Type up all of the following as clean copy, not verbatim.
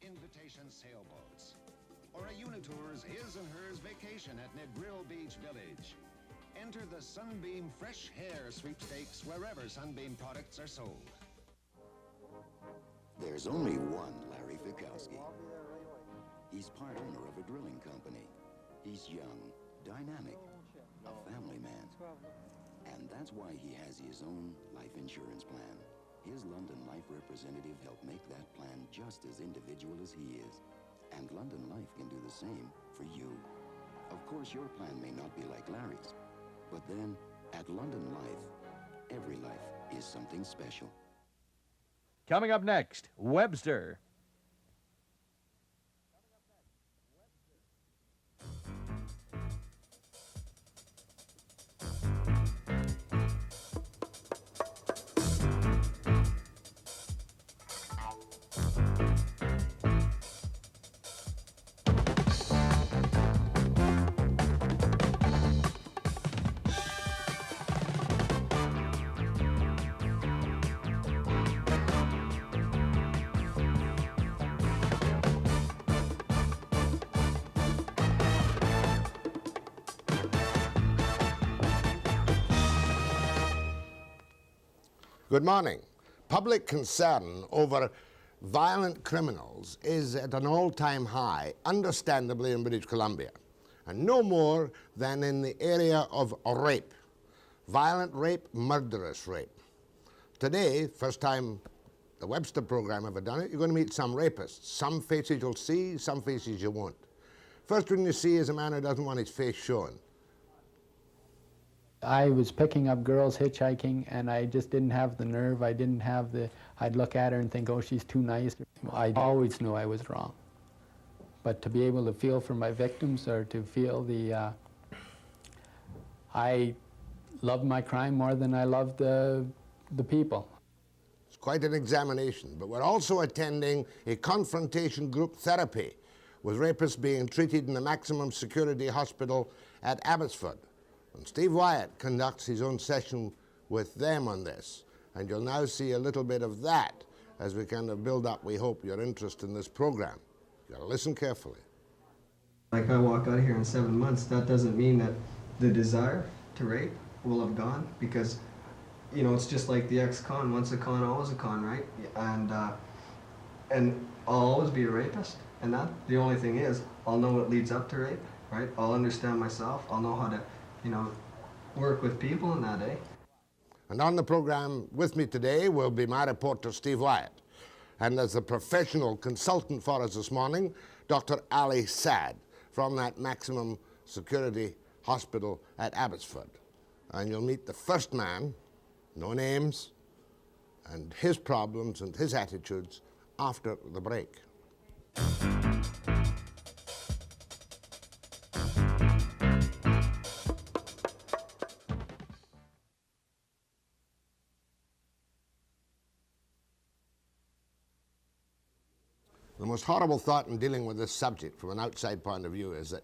invitation sailboats, or a Unitour's his and hers vacation at Negril Beach Village. Enter the Sunbeam Fresh Hair Sweepstakes wherever Sunbeam products are sold. There's only one Larry Fikowski. He's part owner of a drilling company. He's young, dynamic, a family man. And that's why he has his own life insurance plan. His London Life representative helped make that plan just as individual as he is. And London Life can do the same for you. Of course, your plan may not be like Larry's. But then, at London Life, every life is something special. Coming up next, Webster. Good morning. Public concern over violent criminals is at an all-time high, understandably in British Columbia, and no more than in the area of rape. Violent rape, murderous rape. Today, first time the Webster program ever done it, you're going to meet some rapists. Some faces you'll see, some faces you won't. First one you see is a man who doesn't want his face shown. I was picking up girls hitchhiking, and I just didn't have the nerve. I'd look at her and think, oh, she's too nice. I always knew I was wrong. But to be able to feel for my victims, or to feel I loved my crime more than I loved the people. It's quite an examination, but we're also attending a confrontation group therapy with rapists being treated in the maximum security hospital at Abbotsford. And Steve Wyatt conducts his own session with them on this. And you'll now see a little bit of that as we kind of build up, we hope, your interest in this program. You've got to listen carefully. Like I walk out of here in 7 months, that doesn't mean that the desire to rape will have gone, because, you know, it's just like the ex-con. Once a con, always a con, right? And I'll always be a rapist. And that, the only thing is, I'll know what leads up to rape, right? I'll understand myself. I'll know how to, you know, work with people in that, eh? And on the program with me today will be my reporter, Steve Wyatt. And as a professional consultant for us this morning, Dr. Ali Saad from that maximum security hospital at Abbotsford. And you'll meet the first man, no names, and his problems and his attitudes after the break. The most horrible thought in dealing with this subject from an outside point of view is that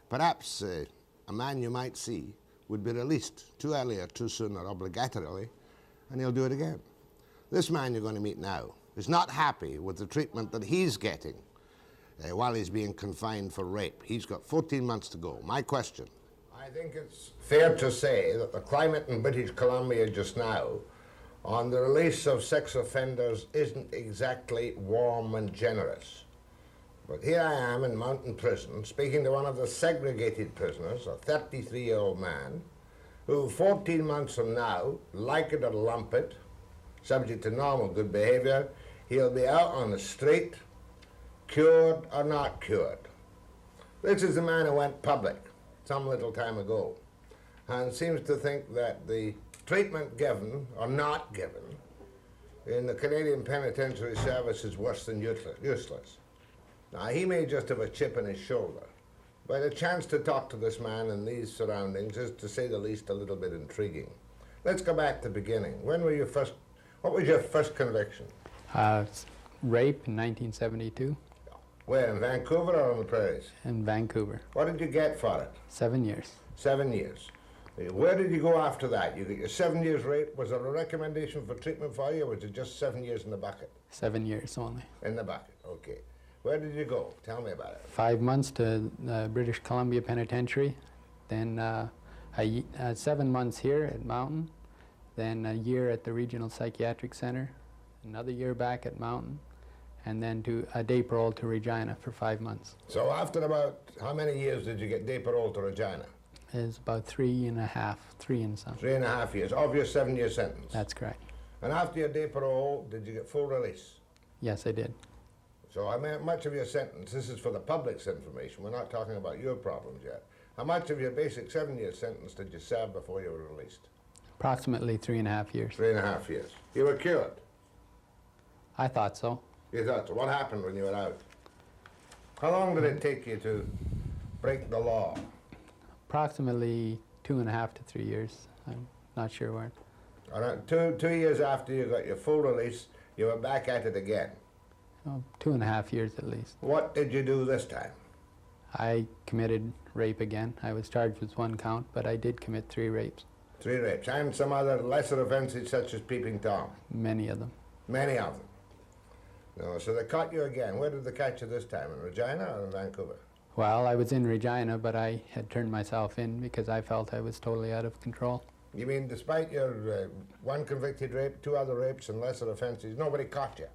perhaps a man you might see would be released too early or too soon or obligatorily, and he'll do it again. This man you're going to meet now is not happy with the treatment that he's getting while he's being confined for rape. He's got 14 months to go. My question. I think it's fair to say that the climate in British Columbia just now on the release of sex offenders isn't exactly warm and generous. But here I am in Mountain Prison speaking to one of the segregated prisoners, a 33-year-old man, who 14 months from now, like it or lump it, subject to normal good behavior, he'll be out on the street, cured or not cured. This is the man who went public some little time ago and seems to think that the treatment given or not given in the Canadian Penitentiary Service is worse than useless. Now, he may just have a chip in his shoulder, but a chance to talk to this man in these surroundings is, to say the least, a little bit intriguing. Let's go back to the beginning. What was your first conviction? Rape in 1972. Where, in Vancouver or on the prairies? In Vancouver. What did you get for it? 7 years. 7 years. Where did you go after that? You got your 7 years rape. Was there a recommendation for treatment for you, or was it just 7 years in the bucket? 7 years only. In the bucket, okay. Where did you go? Tell me about it. 5 months to British Columbia Penitentiary, then 7 months here at Mountain, then a year at the Regional Psychiatric Center, another year back at Mountain, and then to a day parole to Regina for 5 months. So after about how many years did you get day parole to Regina? It's about 3.5, 3 and some. 3.5 years, of your 7-year sentence. That's correct. And after your day parole, did you get full release? Yes, I did. So how much of your sentence, this is for the public's information, we're not talking about your problems yet. How much of your basic 7-year sentence did you serve before you were released? Approximately 3.5 years. 3.5 years. You were cured? I thought so. You thought so. What happened when you were out? How long did it take you to break the law? Approximately 2.5 to 3 years. I'm not sure when. All right, two years after you got your full release, you were back at it again. Oh, 2.5 years at least. What did you do this time? I committed rape again. I was charged with 1 count, but I did commit 3 rapes. 3 rapes, and some other lesser offenses such as peeping Tom? Many of them. Many of them? No, so they caught you again. Where did they catch you this time, in Regina or in Vancouver? Well, I was in Regina, but I had turned myself in because I felt I was totally out of control. You mean despite your 1 convicted rape, 2 other rapes and lesser offenses, nobody caught you?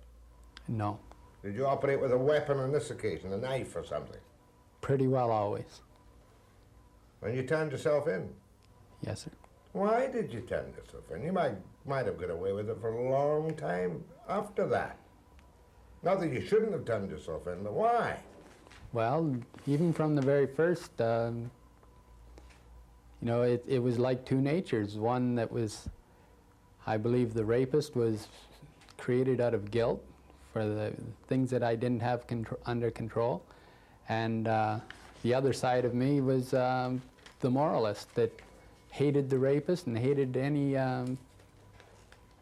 No. Did you operate with a weapon on this occasion, a knife or something? Pretty well always. And you turned yourself in? Yes, sir. Why did you turn yourself in? You might have got away with it for a long time after that. Not that you shouldn't have turned yourself in, but why? Well, even from the very first, you know, it was like 2 natures. One that was, I believe the rapist was created out of guilt for the things that I didn't have under control. And the other side of me was the moralist that hated the rapist and hated any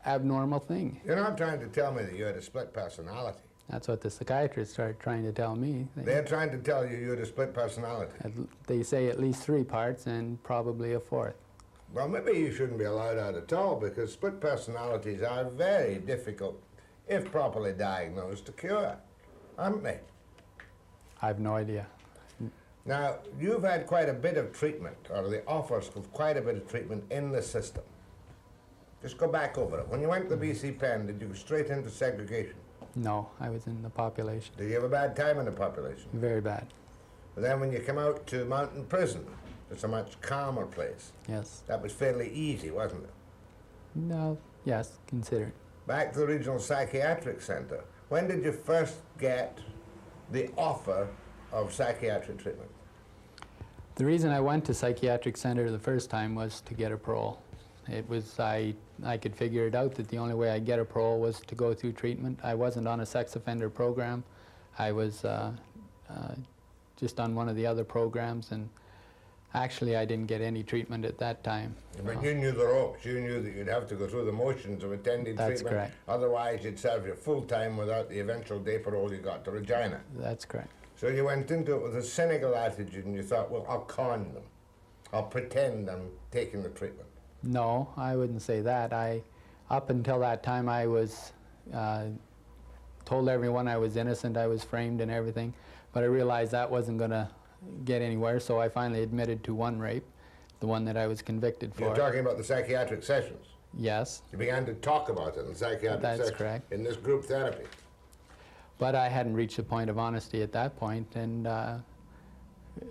abnormal thing. You're not trying to tell me that you had a split personality. That's what the psychiatrists started trying to tell me. They're trying to tell you you had a split personality. They say at least 3 parts and probably a 4th. Well, maybe you shouldn't be allowed out at all because split personalities are very difficult, if properly diagnosed, to cure, aren't they? I have no idea. Now, you've had quite a bit of treatment, or the offers of quite a bit of treatment in the system. Just go back over it. When you went to the BC Pen, did you go straight into segregation? No, I was in the population. Did you have a bad time in the population? Very bad. But then when you come out to Mountain Prison, it's a much calmer place. Yes. That was fairly easy, wasn't it? No, yes, consider. Back to the Regional Psychiatric Center, when did you first get the offer of psychiatric treatment? The reason I went to Psychiatric Center the first time was to get a parole. It was, I could figure it out that the only way I'd get a parole was to go through treatment. I wasn't on a sex offender program. I was just on one of the other programs, and actually I didn't get any treatment at that time. But you knew the ropes. You knew that you'd have to go through the motions of attending treatment. That's correct. Otherwise you'd serve your full time without the eventual day parole you got to Regina. That's correct. So you went into it with a cynical attitude and you thought, well, I'll con them. I'll pretend I'm taking the treatment. No, I wouldn't say that. Up until that time, I was told everyone I was innocent, I was framed and everything, but I realized that wasn't going to get anywhere, so I finally admitted to 1 rape, the one that I was convicted for. You're talking about the psychiatric sessions? Yes. You began to talk about it in the psychiatric sessions? That's correct. In this group therapy? But I hadn't reached the point of honesty at that point, and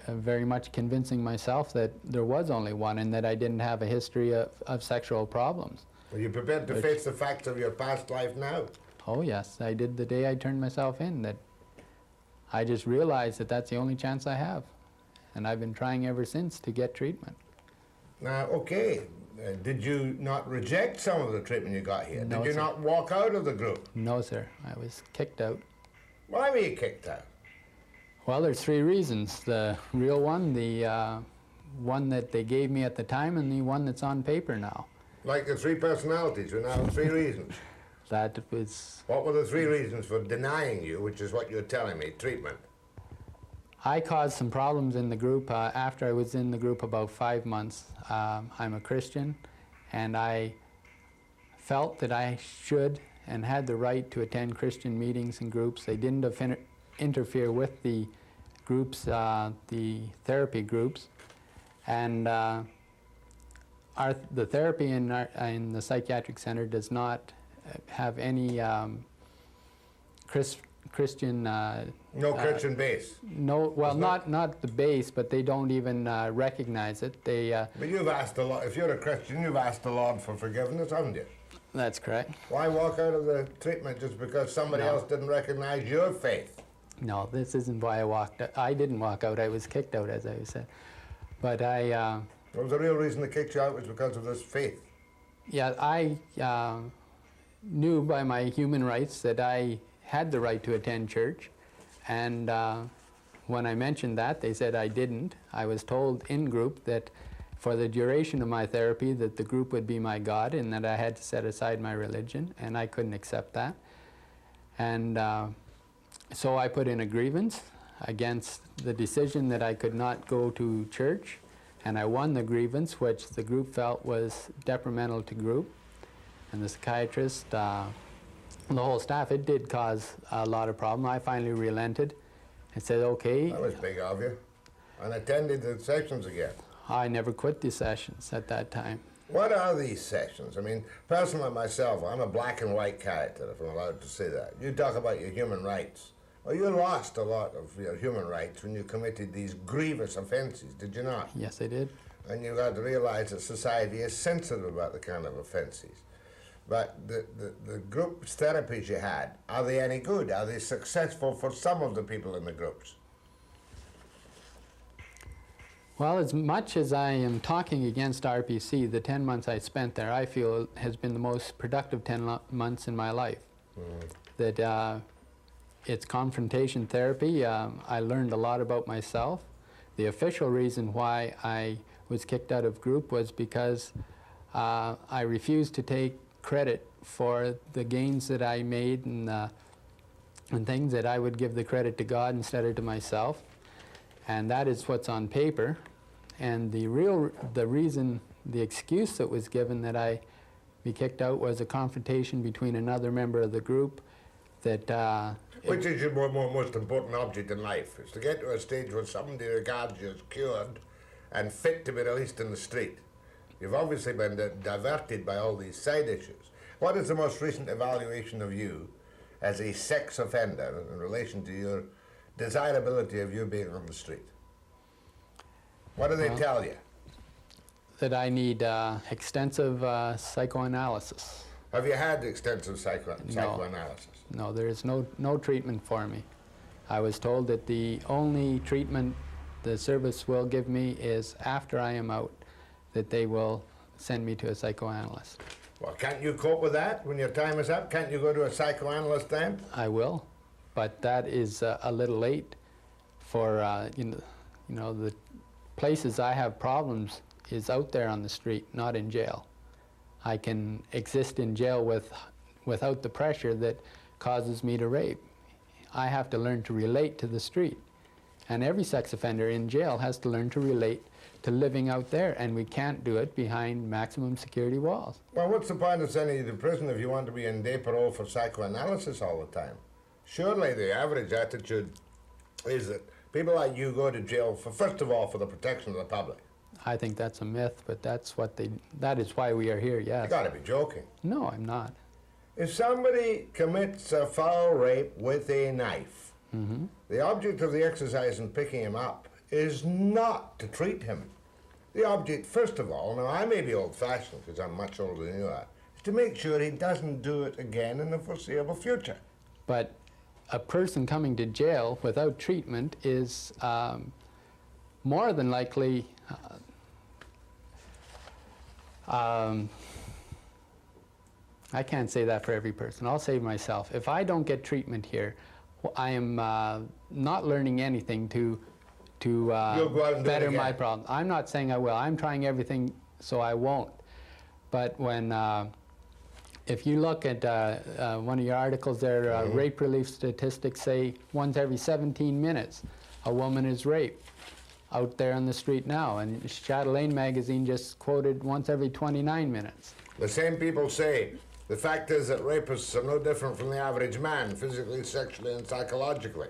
very much convincing myself that there was only 1 and that I didn't have a history of sexual problems. Are you prepared to face the facts of your past life now? Oh yes, I did the day I turned myself in. That I just realized that that's the only chance I have. And I've been trying ever since to get treatment. Now, okay, did you not reject some of the treatment you got here? No, did you sir. not walk out of the group? No, sir. I was kicked out. Why were you kicked out? Well, there's 3 reasons. The real one, the one that they gave me at the time, and the one that's on paper now. Like the 3 personalities, who now have 3 reasons. That was... What were the 3 reasons for denying you, which is what you're telling me, treatment? I caused some problems in the group after I was in the group about 5 months. I'm a Christian, and I felt that I should and had the right to attend Christian meetings and groups. They didn't interfere with the groups, the therapy groups. And the therapy in the psychiatric center does not have any Christian... No Christian base. No, well, not the base, but they don't even recognize it. But you've asked the Lord, if you're a Christian, you've asked the Lord for forgiveness, haven't you? That's correct. Why walk out of the treatment just because somebody else didn't recognize your faith? No, this isn't why I walked out. I didn't walk out. I was kicked out, as I said. But I... What was the real reason they kicked you out was because of this faith? Yeah, I knew by my human rights that I had the right to attend church. And when I mentioned that, they said I didn't. I was told in group that for the duration of my therapy that the group would be my God and that I had to set aside my religion, and I couldn't accept that. And so I put in a grievance against the decision that I could not go to church, and I won the grievance, which the group felt was detrimental to group. And the psychiatrist, the whole staff, it did cause a lot of problem. I finally relented and said, okay. That was big of you. And attended the sessions again. I never quit the sessions at that time. What are these sessions? I mean, personally myself, I'm a black and white character, if I'm allowed to say that. You talk about your human rights. Well, you lost a lot of your human rights when you committed these grievous offences, did you not? Yes, I did. And you got to realize that society is sensitive about the kind of offences. But the group therapies you had, are they any good? Are they successful for some of the people in the groups? Well, as much as I am talking against RPC, the 10 months I spent there, I feel has been the most productive 10 months in my life. That it's confrontation therapy. I learned a lot about myself. The official reason why I was kicked out of group was because I refused to take credit for the gains that I made and things, that I would give the credit to God instead of to myself. And that is what's on paper. And the reason, the excuse that was given that I be kicked out was a confrontation between another member of the group that... Which is your most important object in life? Is to get to a stage where somebody regards you as cured and fit to be released in the street. You've obviously been diverted by all these side issues. What is the most recent evaluation of you as a sex offender in relation to your desirability of you being on the street? What do they tell you? That I need extensive psychoanalysis. Have you had extensive psychoanalysis? No, there is no treatment for me. I was told that the only treatment the service will give me is after I am out, that they will send me to a psychoanalyst. Well, can't you cope with that when your time is up? Can't you go to a psychoanalyst then? I will, but that is a little late for, you know, the places I have problems is out there on the street, not in jail. I can exist in jail without the pressure that causes me to rape. I have to learn to relate to the street. And every sex offender in jail has to learn to relate to living out there, and we can't do it behind maximum security walls. Well, what's the point of sending you to prison if you want to be in day parole for psychoanalysis all the time? Surely the average attitude is that people like you go to jail for, first of all, for the protection of the public. I think that's a myth, but that is why we are here, yes. You gotta be joking. No, I'm not. If somebody commits a foul rape with a knife, the object of the exercise in picking him up is not to treat him. The object, first of all, now I may be old-fashioned because I'm much older than you are, is to make sure he doesn't do it again in the foreseeable future. But a person coming to jail without treatment is more than likely I can't say that for every person. I'll say myself. If I don't get treatment here, I am not learning anything to better my problem. I'm not saying I will. I'm trying everything so I won't. But when, if you look at one of your articles there, rape relief statistics say once every 17 minutes a woman is raped out there on the street now. And Chatelaine magazine just quoted once every 29 minutes. The same people say the fact is that rapists are no different from the average man, physically, sexually, and psychologically.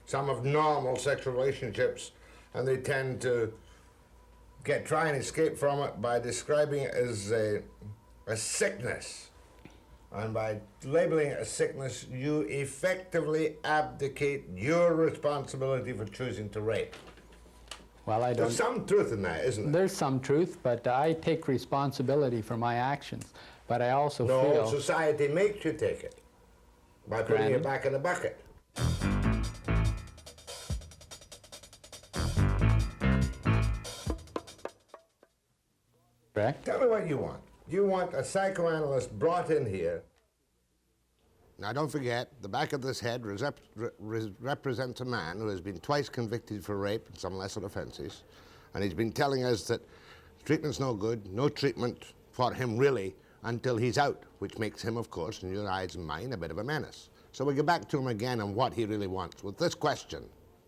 Some have normal sexual relationships, and they tend to try and escape from it by describing it as a sickness. And by labeling it a sickness, you effectively abdicate your responsibility for choosing to rape. Well, I don't... There's some truth in that, isn't there? There's some truth, but I take responsibility for my actions. But I also feel... No, society makes you take it by putting you back in the bucket. Correct? Tell me what you want. You want a psychoanalyst brought in here. Now, don't forget, the back of this head represents a man who has been twice convicted for rape and some lesser offenses, and he's been telling us that treatment's no good, no treatment for him really until he's out, which makes him, of course, in your eyes and mine, a bit of a menace. So we go back to him again on what he really wants with this question.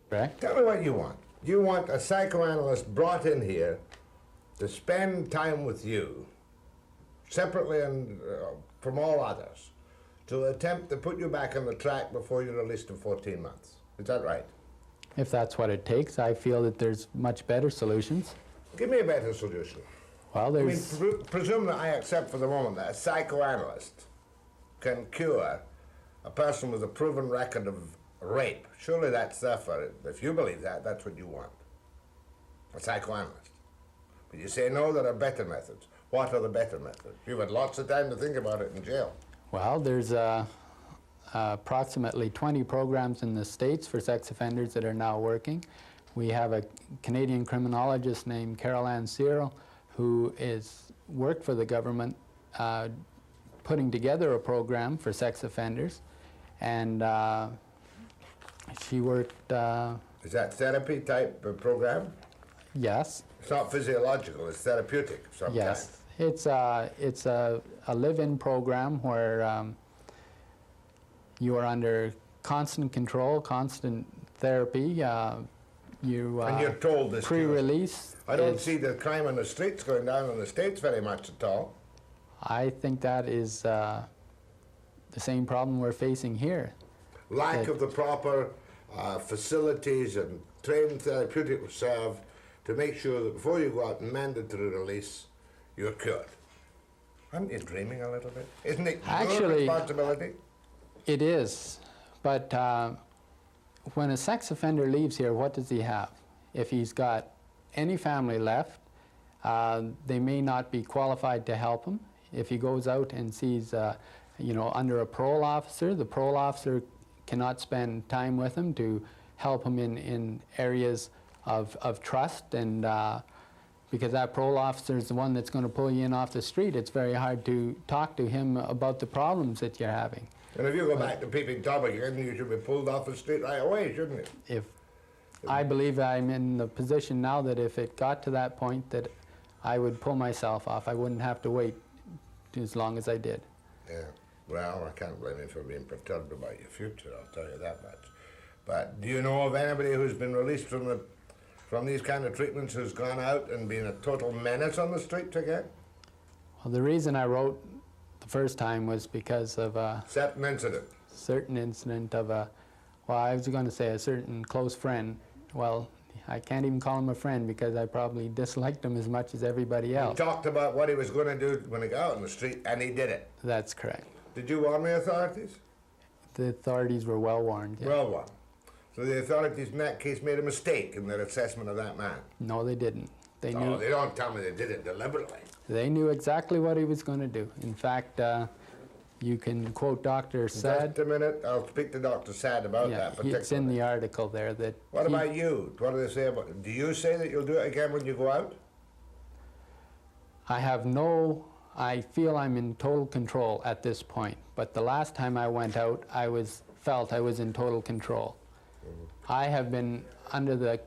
Correct? Tell me what you want. You want a psychoanalyst brought in here to spend time with you, separately and from all others, to attempt to put you back on the track before you're released in 14 months. Is that right? If that's what it takes, I feel that there's much better solutions. Give me a better solution. Well, there's... I mean, presume that I accept for the moment that a psychoanalyst can cure a person with a proven record of rape. Surely that's there for it. If you believe that, that's what you want. A psychoanalyst. But you say, no, there are better methods. What are the better methods? You've had lots of time to think about it in jail. Well, there's approximately 20 programs in the States for sex offenders that are now working. We have a Canadian criminologist named Carol Ann Cyril who is worked for the government putting together a program for sex offenders, and she worked... Is that therapy type of program? Yes. It's not physiological, it's therapeutic of some Yes. It's a live-in program where you are under constant control, constant therapy. And you're told this pre-release. I don't see the crime on the streets going down in the States very much at all. I think that is the same problem we're facing here. Lack of the proper facilities and trained therapeutic reserve to make sure that before you go out in mandatory release, you're cured. Aren't you dreaming a little bit? Isn't it your responsibility? It is, but when a sex offender leaves here, what does he have? If he's got any family left, they may not be qualified to help him. If he goes out and sees, under a parole officer, the parole officer cannot spend time with him to help him in areas of trust, and because that parole officer is the one that's going to pull you in off the street, it's very hard to talk to him about the problems that you're having. And if you go back to peeping Tom again, you should be pulled off the street right away, shouldn't you? I believe I'm in the position now that if it got to that point that I would pull myself off. I wouldn't have to wait as long as I did. Yeah, well, I can't blame you for being perturbed about your future, I'll tell you that much. But do you know of anybody who's been released from these kind of treatments who's gone out and been a total menace on the streets again? Well, the reason I wrote the first time was because of a certain incident of I was going to say a certain close friend. Well, I can't even call him a friend because I probably disliked him as much as everybody else. He talked about what he was going to do when he got out on the street, and he did it. That's correct. Did you warn the authorities? The authorities were well warned. Yeah. Well warned. So the authorities in that case made a mistake in their assessment of that man? No, they didn't. They knew. They don't tell me they did it deliberately. They knew exactly what he was going to do. In fact, you can quote Dr. Saad. Just a minute, I'll speak to Dr. Saad about that particularly. It's in the article there that... What about you? What do they say about it? Do you say that you'll do it again when you go out? I feel I'm in total control at this point. But the last time I went out, felt I was in total control. I have been under the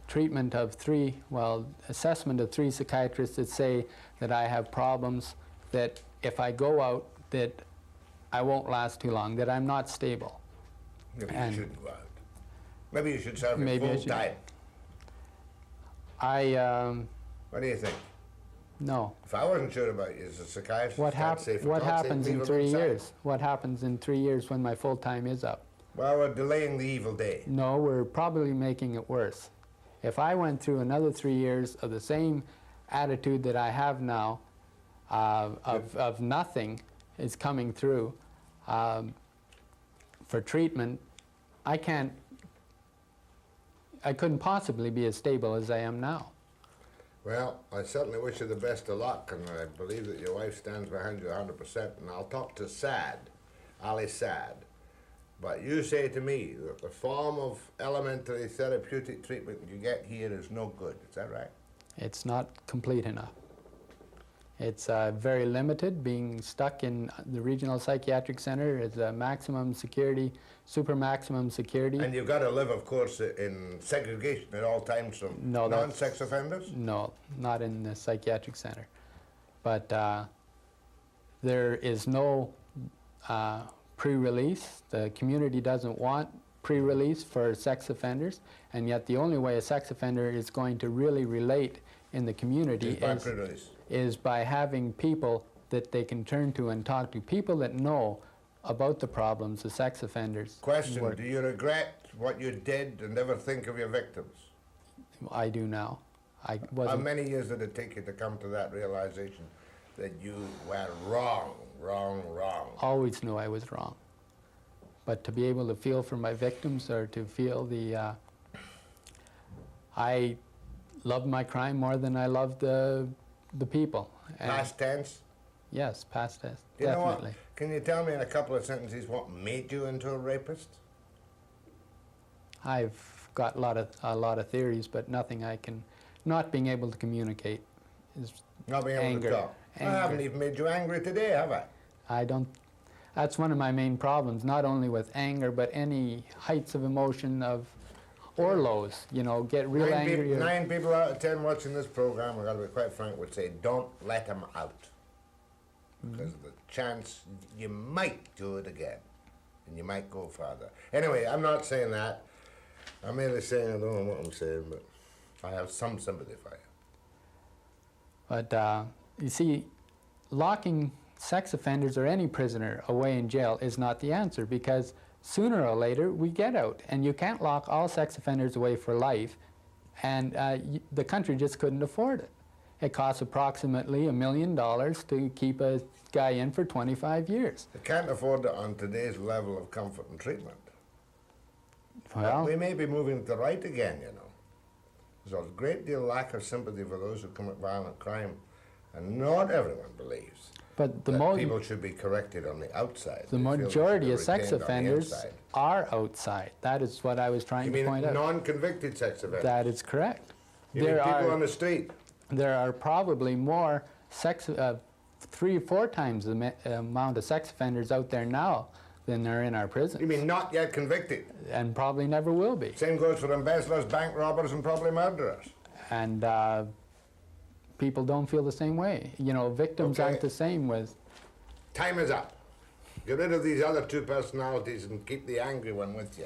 assessment of three psychiatrists that say that I have problems, that if I go out, that I won't last too long, that I'm not stable. Maybe you shouldn't go out. Maybe you should serve it full time. What do you think? No. If I wasn't sure about you as a psychiatrist, what happens in 3 years? What happens in 3 years when my full time is up? Well, we're delaying the evil day. No, we're probably making it worse. If I went through another 3 years of the same attitude that I have now, of nothing is coming through for treatment, I couldn't possibly be as stable as I am now. Well, I certainly wish you the best of luck, and I believe that your wife stands behind you 100%, and I'll talk to Saad, Ali Saad. But you say to me that the form of elementary therapeutic treatment you get here is no good. Is that right? It's not complete enough. It's very limited. Being stuck in the Regional Psychiatric Center is a maximum security, super maximum security. And you've got to live, of course, in segregation at all times from non-sex offenders? No, not in the psychiatric center. But there is no pre-release. The community doesn't want pre-release for sex offenders, and yet the only way a sex offender is going to really relate in the community is by having people that they can turn to and talk to, people that know about the problems of sex offenders. Question, do you regret what you did and ever think of your victims? I do now. How many years did it take you to come to that realization that you were wrong? Always knew I was wrong. But to be able to feel for my victims, or to feel the... I loved my crime more than I loved the people. And past tense? Yes, past tense, You know definitely. what? Can you tell me in a couple of sentences what made you into a rapist? I've got a lot of theories, but nothing I can... Not being able to communicate is Not being able anger. to talk. I haven't even made you angry today, have I? I don't... That's one of my main problems, not only with anger, but any heights of emotion or lows, you know, get real angry. 9 people out of 10 watching this program, I've got to be quite frank, would say, don't let him out. Because of the chance you might do it again, and you might go further. Anyway, I'm not saying that. I'm merely saying I don't know what I'm saying, but I have some sympathy for you. But, you see, locking sex offenders or any prisoner away in jail is not the answer, because sooner or later we get out, and you can't lock all sex offenders away for life, and the country just couldn't afford it. It costs approximately $1 million to keep a guy in for 25 years. They can't afford it on today's level of comfort and treatment. Well, we may be moving to the right again, you know. There's a great deal of lack of sympathy for those who commit violent crime, and not everyone believes but that people should be corrected on the outside. The majority of sex offenders are outside. That is what I was trying to point out. You mean non-convicted sex offenders? That is correct. You mean people on the street? There are probably more 3 or 4 times the amount of sex offenders out there now than there are in our prisons. You mean not yet convicted? And probably never will be. Same goes for embezzlers, bank robbers, and probably murderers. And people don't feel the same way. You know, victims aren't the same with... Time is up. Get rid of these other 2 personalities and keep the angry one with you.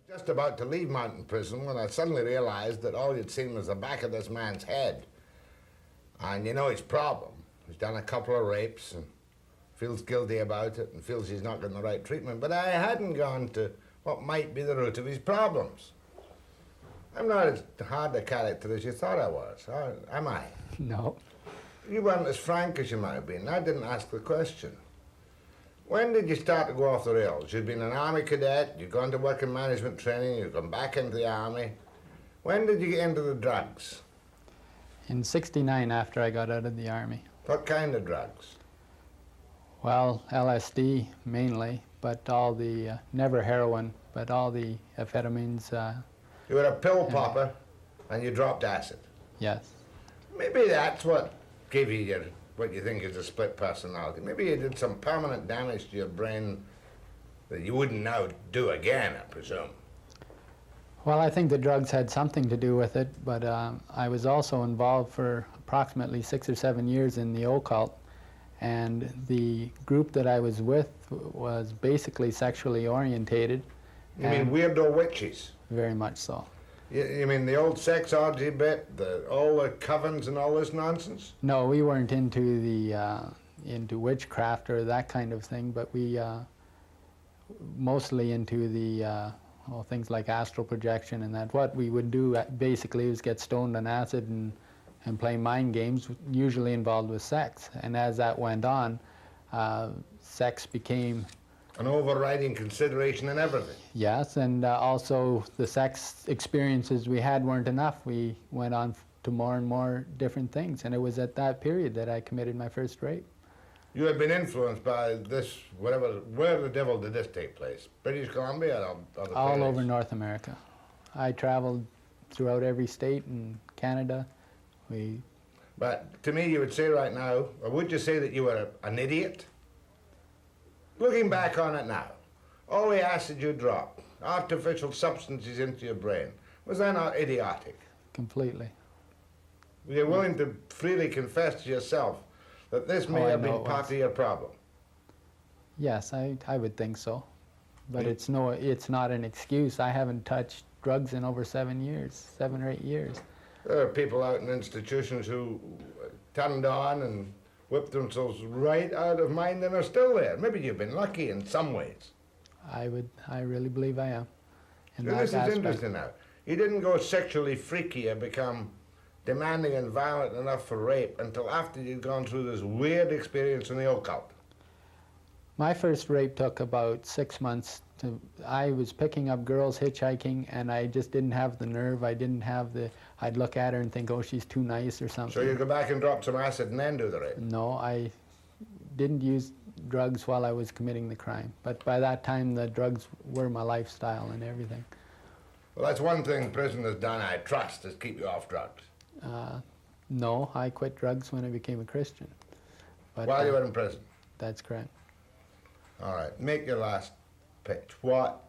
Just about to leave Mountain Prison when I suddenly realized that all you'd seen was the back of this man's head. And you know his problem. He's done a couple of rapes and feels guilty about it and feels he's not getting the right treatment. But I hadn't gone to what might be the root of his problems. I'm not as hard a character as you thought I was, am I? No. You weren't as frank as you might have been. I didn't ask the question. When did you start to go off the rails? You'd been an Army cadet, you'd gone to work in management training, you'd gone back into the Army. When did you get into the drugs? In '69, after I got out of the Army. What kind of drugs? Well, LSD mainly, but all the, never heroin, but all the amphetamines. You were a pill popper and you dropped acid? Yes. Maybe that's what gave you what you think is a split personality. Maybe you did some permanent damage to your brain that you wouldn't now do again, I presume. Well, I think the drugs had something to do with it, but I was also involved for approximately 6 or 7 years in the occult, and the group that I was with was basically sexually orientated. You mean weirdo witches? Very much so. You mean the old sex orgy bit, all the covens and all this nonsense? No, we weren't into into witchcraft or that kind of thing, but we mostly into things like astral projection and that. What we would do basically is get stoned on acid and play mind games, usually involved with sex. And as that went on, sex became an overriding consideration in everything. Yes, and also the sex experiences we had weren't enough. We went on to more and more different things, and it was at that period that I committed my first rape. You had been influenced by this, where the devil did this take place? British Columbia or the All Phoenix? over North America. I traveled throughout every state in Canada. But to me, you would say right now, or would you say that you were an idiot? Looking back on it now, all the acid you dropped, artificial substances into your brain, was that not idiotic? Completely. Were you willing to freely confess to yourself that this may have been part of your problem? Yes, I would think so. But it's not an excuse. I haven't touched drugs in over 7 or 8 years. There are people out in institutions who turned on and whipped themselves right out of mind and are still there. Maybe you've been lucky in some ways. I really believe I am. This is interesting now. You didn't go sexually freaky or become demanding and violent enough for rape until after you'd gone through this weird experience in the occult. My first rape took about 6 months. I was picking up girls hitchhiking, and I just didn't have the nerve. I'd look at her and think, oh, she's too nice or something. So you go back and drop some acid and then do the rape? No, I didn't use drugs while I was committing the crime. But by that time, the drugs were my lifestyle and everything. Well, that's one thing prison has done, I trust, is keep you off drugs. No, I quit drugs when I became a Christian. But, while you were in prison? That's correct. All right, make your last pitch.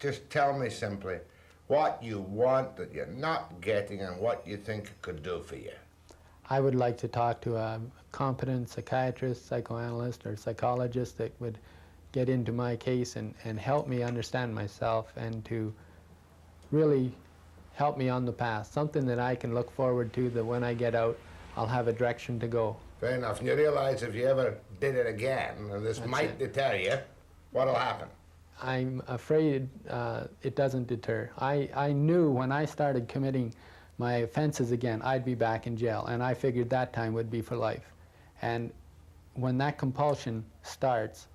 Just tell me simply what you want that you're not getting and what you think it could do for you. I would like to talk to a competent psychiatrist, psychoanalyst, or psychologist that would get into my case and help me understand myself and to really help me on the path, something that I can look forward to, that when I get out, I'll have a direction to go. Fair enough. And you realize if you ever did it again, and this might deter you, what'll happen? I'm afraid it doesn't deter. I knew when I started committing my offenses again, I'd be back in jail, and I figured that time would be for life. And when that compulsion starts,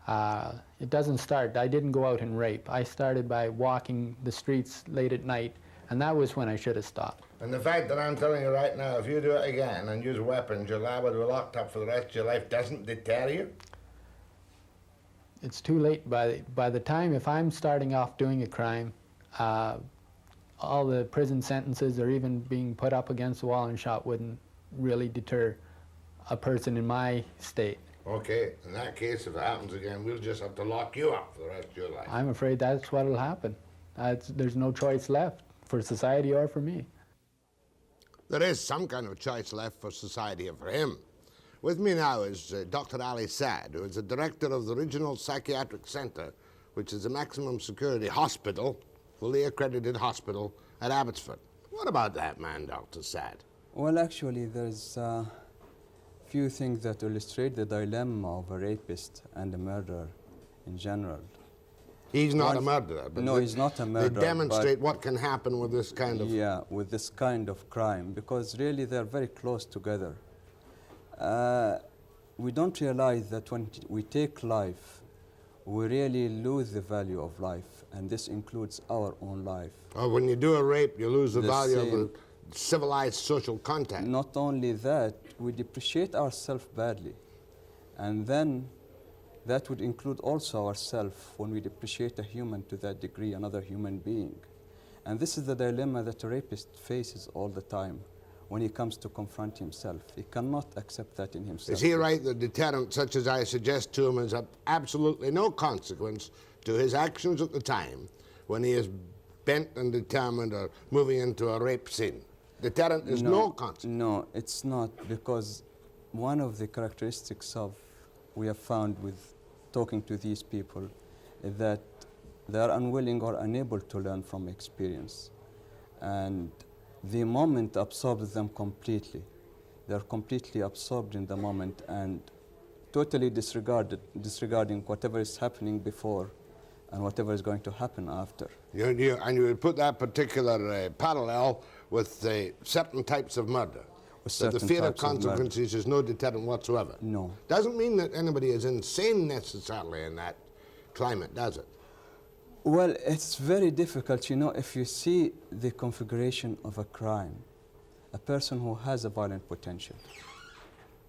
it doesn't start. I didn't go out and rape. I started by walking the streets late at night, and that was when I should have stopped. And the fact that I'm telling you right now, if you do it again and use weapons, you're liable to be locked up for the rest of your life, doesn't deter you? It's too late. By the time, if I'm starting off doing a crime, all the prison sentences or even being put up against the wall and shot wouldn't really deter a person in my state. Okay, in that case, if it happens again, we'll just have to lock you up for the rest of your life. I'm afraid that's what'll happen. There's no choice left for society or for me. There is some kind of choice left for society and for him. With me now is Dr. Ali Saad, who is the director of the Regional Psychiatric Center, which is a maximum security hospital, fully accredited hospital at Abbotsford. What about that man, Dr. Saad? Well, actually, there's few things that illustrate the dilemma of a rapist and a murderer in general. He's not a murderer, but no, he's not a murderer. They demonstrate what can happen with this kind of... Yeah, with this kind of crime, because really they're very close together. We don't realize that when we take life, we really lose the value of life, and this includes our own life. Oh, when you do a rape, you lose the value of the civilized social contact. Not only that, we depreciate ourselves badly, and then that would include also ourselves when we depreciate a human to that degree, another human being. And this is the dilemma that a rapist faces all the time when he comes to confront himself. He cannot accept that in himself. Is he right that deterrent, such as I suggest to him, is of absolutely no consequence to his actions at the time when he is bent and determined or moving into a rape scene? Deterrent is no consequence. No, it's not, because one of the characteristics we have found with talking to these people is that they are unwilling or unable to learn from experience. and the moment absorbs them completely. They're completely absorbed in the moment and totally disregarding whatever is happening before and whatever is going to happen after. And you would put that particular parallel with certain types of murder. That the fear of consequences is no deterrent whatsoever. No. Doesn't mean that anybody is insane necessarily in that climate, does it? Well, it's very difficult, you know, if you see the configuration of a crime, a person who has a violent potential,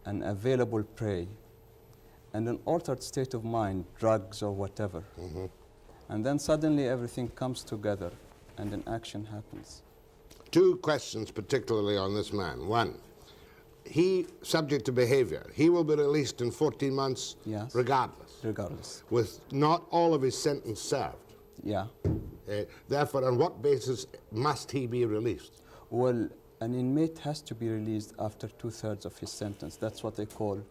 an available prey, and an altered state of mind, drugs or whatever, and then suddenly everything comes together and an action happens. Two questions particularly on this man. One, he, subject to behavior, he will be released in 14 months Yes. regardless. Regardless. With not all of his sentence served. Yeah. Therefore, on what basis must he be released? Well, an inmate has to be released after 2/3 of his sentence. That's what they call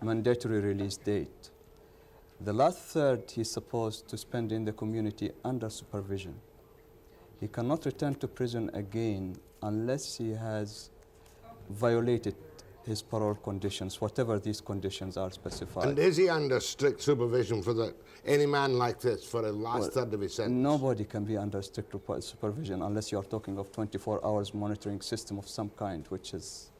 mandatory release date. The last third he's supposed to spend in the community under supervision. He cannot return to prison again unless he has violated his parole conditions, whatever these conditions are specified. And is he under strict supervision for any man like this for the last third of his sentence? Nobody can be under strict supervision unless you are talking of 24 hours monitoring system of some kind, which is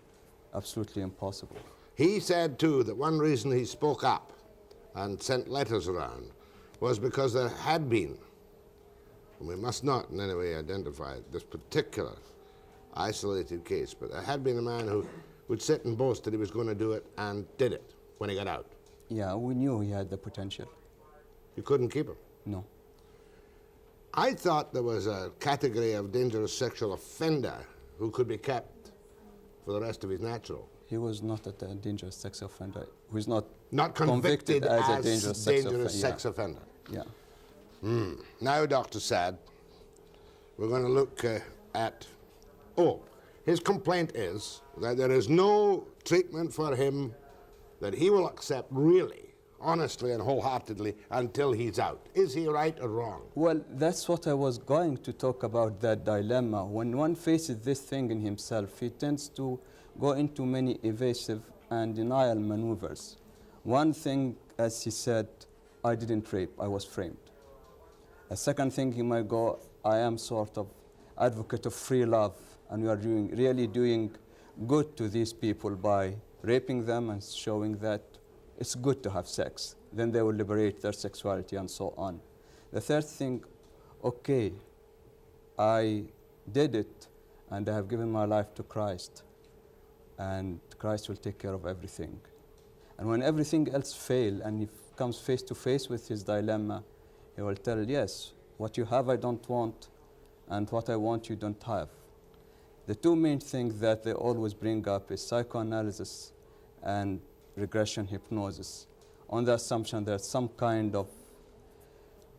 absolutely impossible. He said, too, that one reason he spoke up and sent letters around was because there had been, and we must not in any way identify this particular isolated case, but there had been a man who would sit and boast that he was going to do it and did it when he got out. Yeah, we knew he had the potential. You couldn't keep him? No. I thought there was a category of dangerous sexual offender who could be kept for the rest of his natural. He was not a dangerous sex offender. He was not convicted as a dangerous sex offender. Yeah. Now, Dr. Saad, we're going to look at, his complaint is that there is no treatment for him that he will accept really, honestly and wholeheartedly until he's out. Is he right or wrong? Well, that's what I was going to talk about, that dilemma. When one faces this thing in himself, he tends to go into many evasive and denial maneuvers. One thing, as he said, I didn't rape, I was framed. A second thing, he might go, I am sort of advocate of free love, and we are really doing good to these people by raping them and showing that it's good to have sex. Then they will liberate their sexuality and so on. The third thing, okay, I did it and I have given my life to Christ, and Christ will take care of everything. And when everything else fails and he comes face to face with his dilemma, he will tell, yes, what you have I don't want, and what I want you don't have. The two main things that they always bring up is psychoanalysis and regression hypnosis, on the assumption there's some kind of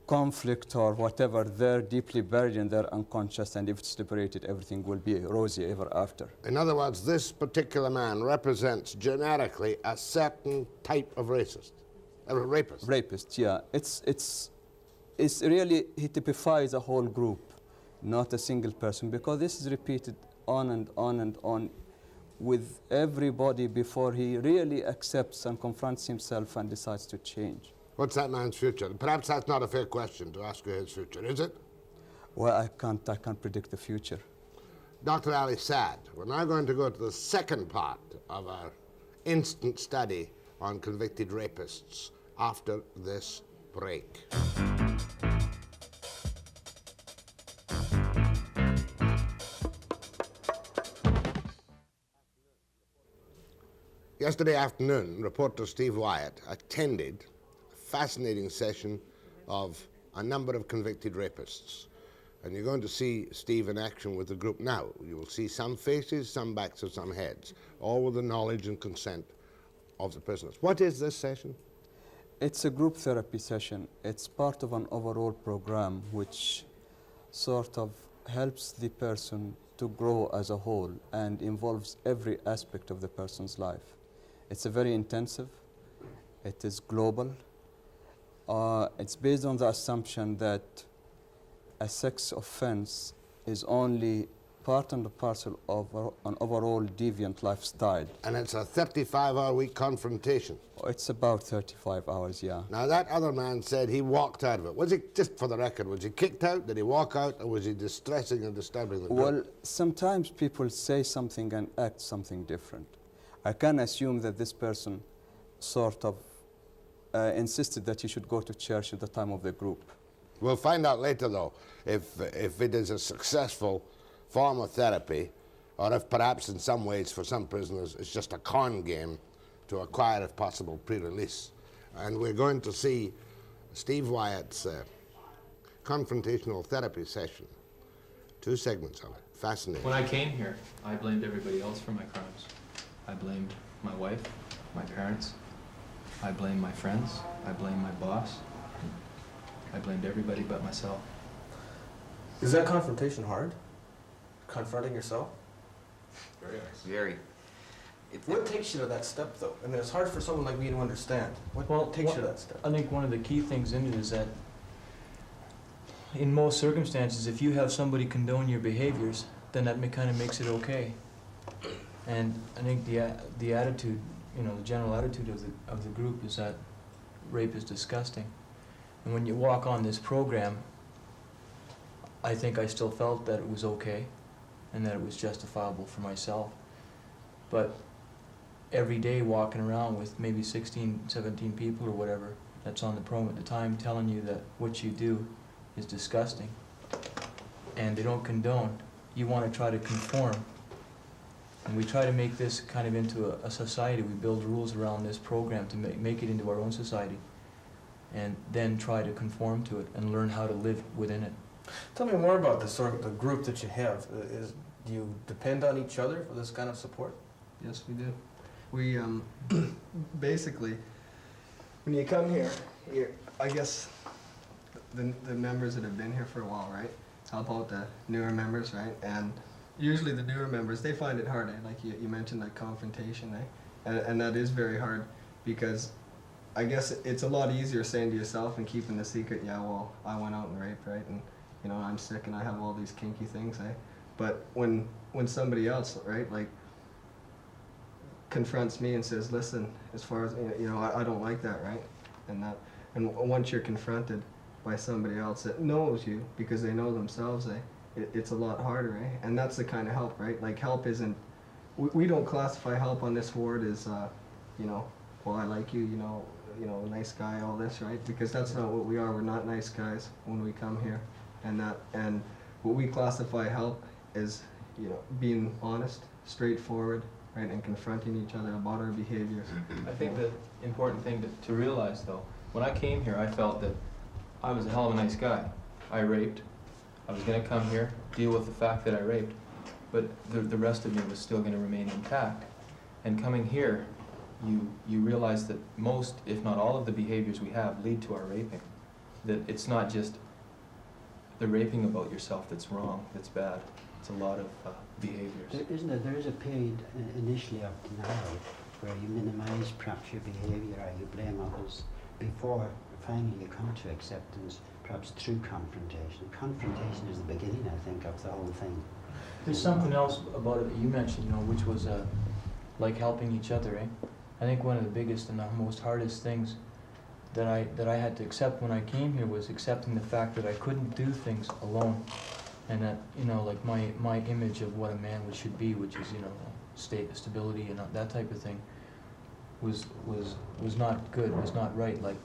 conflict or whatever there deeply buried in their unconscious, and if it's liberated, everything will be rosy ever after. In other words, this particular man represents generically a certain type of rapist. Rapist, yeah. It's really, he typifies a whole group, not a single person, because this is repeated on and on and on with everybody before he really accepts and confronts himself and decides to change. What's that man's future? Perhaps that's not a fair question to ask you his future, is it? Well, I can't predict the future. Dr. Ali Saad, we're now going to go to the second part of our instant study on convicted rapists after this break. Yesterday afternoon, reporter Steve Wyatt attended a fascinating session of a number of convicted rapists. And you're going to see Steve in action with the group now. You will see some faces, some backs of some heads, all with the knowledge and consent of the prisoners. What is this session? It's a group therapy session. It's part of an overall program which sort of helps the person to grow as a whole and involves every aspect of the person's life. It's a very intensive, it is global. It's based on the assumption that a sex offense is only part and parcel of an overall deviant lifestyle. And it's a 35-hour-week confrontation. It's about 35 hours, yeah. Now, that other man said he walked out of it. Was he, just for the record, was he kicked out? Did he walk out? Or was he distressing and disturbing the group? Well, sometimes people say something and act something different. I can assume that this person sort of insisted that he should go to church at the time of the group. We'll find out later, though, if it is a successful form of therapy, or if perhaps in some ways for some prisoners it's just a con game to acquire, if possible, pre-release. And we're going to see Steve Wyatt's confrontational therapy session. 2 segments of it. Fascinating. When I came here, I blamed everybody else for my crimes. I blamed my wife, my parents, I blamed my friends, I blamed my boss. I blamed everybody but myself. Is that confrontation hard? Confronting yourself? Very nice. Very. What takes you to that step, though? I mean, it's hard for someone like me to understand. What takes you to that step? I think one of the key things in it is that in most circumstances, if you have somebody condone your behaviors, then that kind of makes it okay. And I think the attitude, you know, the general attitude of the group is that rape is disgusting. And when you walk on this program, I think I still felt that it was okay and that it was justifiable for myself. But every day walking around with maybe 16, 17 people or whatever that's on the program at the time telling you that what you do is disgusting and they don't condone, you want to try to conform. And we try to make this kind of into a society. We build rules around this program to make it into our own society and then try to conform to it and learn how to live within it. Tell me more about the group that you have. Do you depend on each other for this kind of support? Yes, we do. We basically, when you come here, I guess the members that have been here for a while, right, help out the newer members, right? And usually the newer members, they find it hard, like you mentioned that confrontation, and that is very hard because I guess it's a lot easier saying to yourself and keeping the secret, yeah, well, I went out and raped, right? And, you know, I'm sick and I have all these kinky things, eh? But when somebody else, right, like, confronts me and says, listen, as far as, you know, I don't like that, right? And once you're confronted by somebody else that knows you, because they know themselves, it's a lot harder, eh? And that's the kind of help, right? Like, help isn't, we don't classify help on this ward as, you know, well, I like you, you know, nice guy, all this, right? Because that's not what we are. We're not nice guys when we come here. And what we classify help is, you know, being honest, straightforward, right, and confronting each other about our behaviors. I think the important thing to realize, though, when I came here, I felt that I was a hell of a nice guy. I raped. I was going to come here, deal with the fact that I raped, but the rest of me was still going to remain intact. And coming here, you realize that most, if not all of the behaviors we have lead to our raping. That it's not just the raping about yourself that's wrong, that's bad. It's a lot of behaviors. Isn't there? There is a period initially of denial where you minimise perhaps your behaviour or you blame others before finally you come to acceptance, perhaps through confrontation. Confrontation is the beginning, I think, of the whole thing. There's something else about it that you mentioned, you know, which was like helping each other, eh? I think one of the biggest and the most hardest things that I had to accept when I came here was accepting the fact that I couldn't do things alone, and that, you know, like my image of what a man should be, which is, you know, stability and that type of thing, was not good, was not right, like,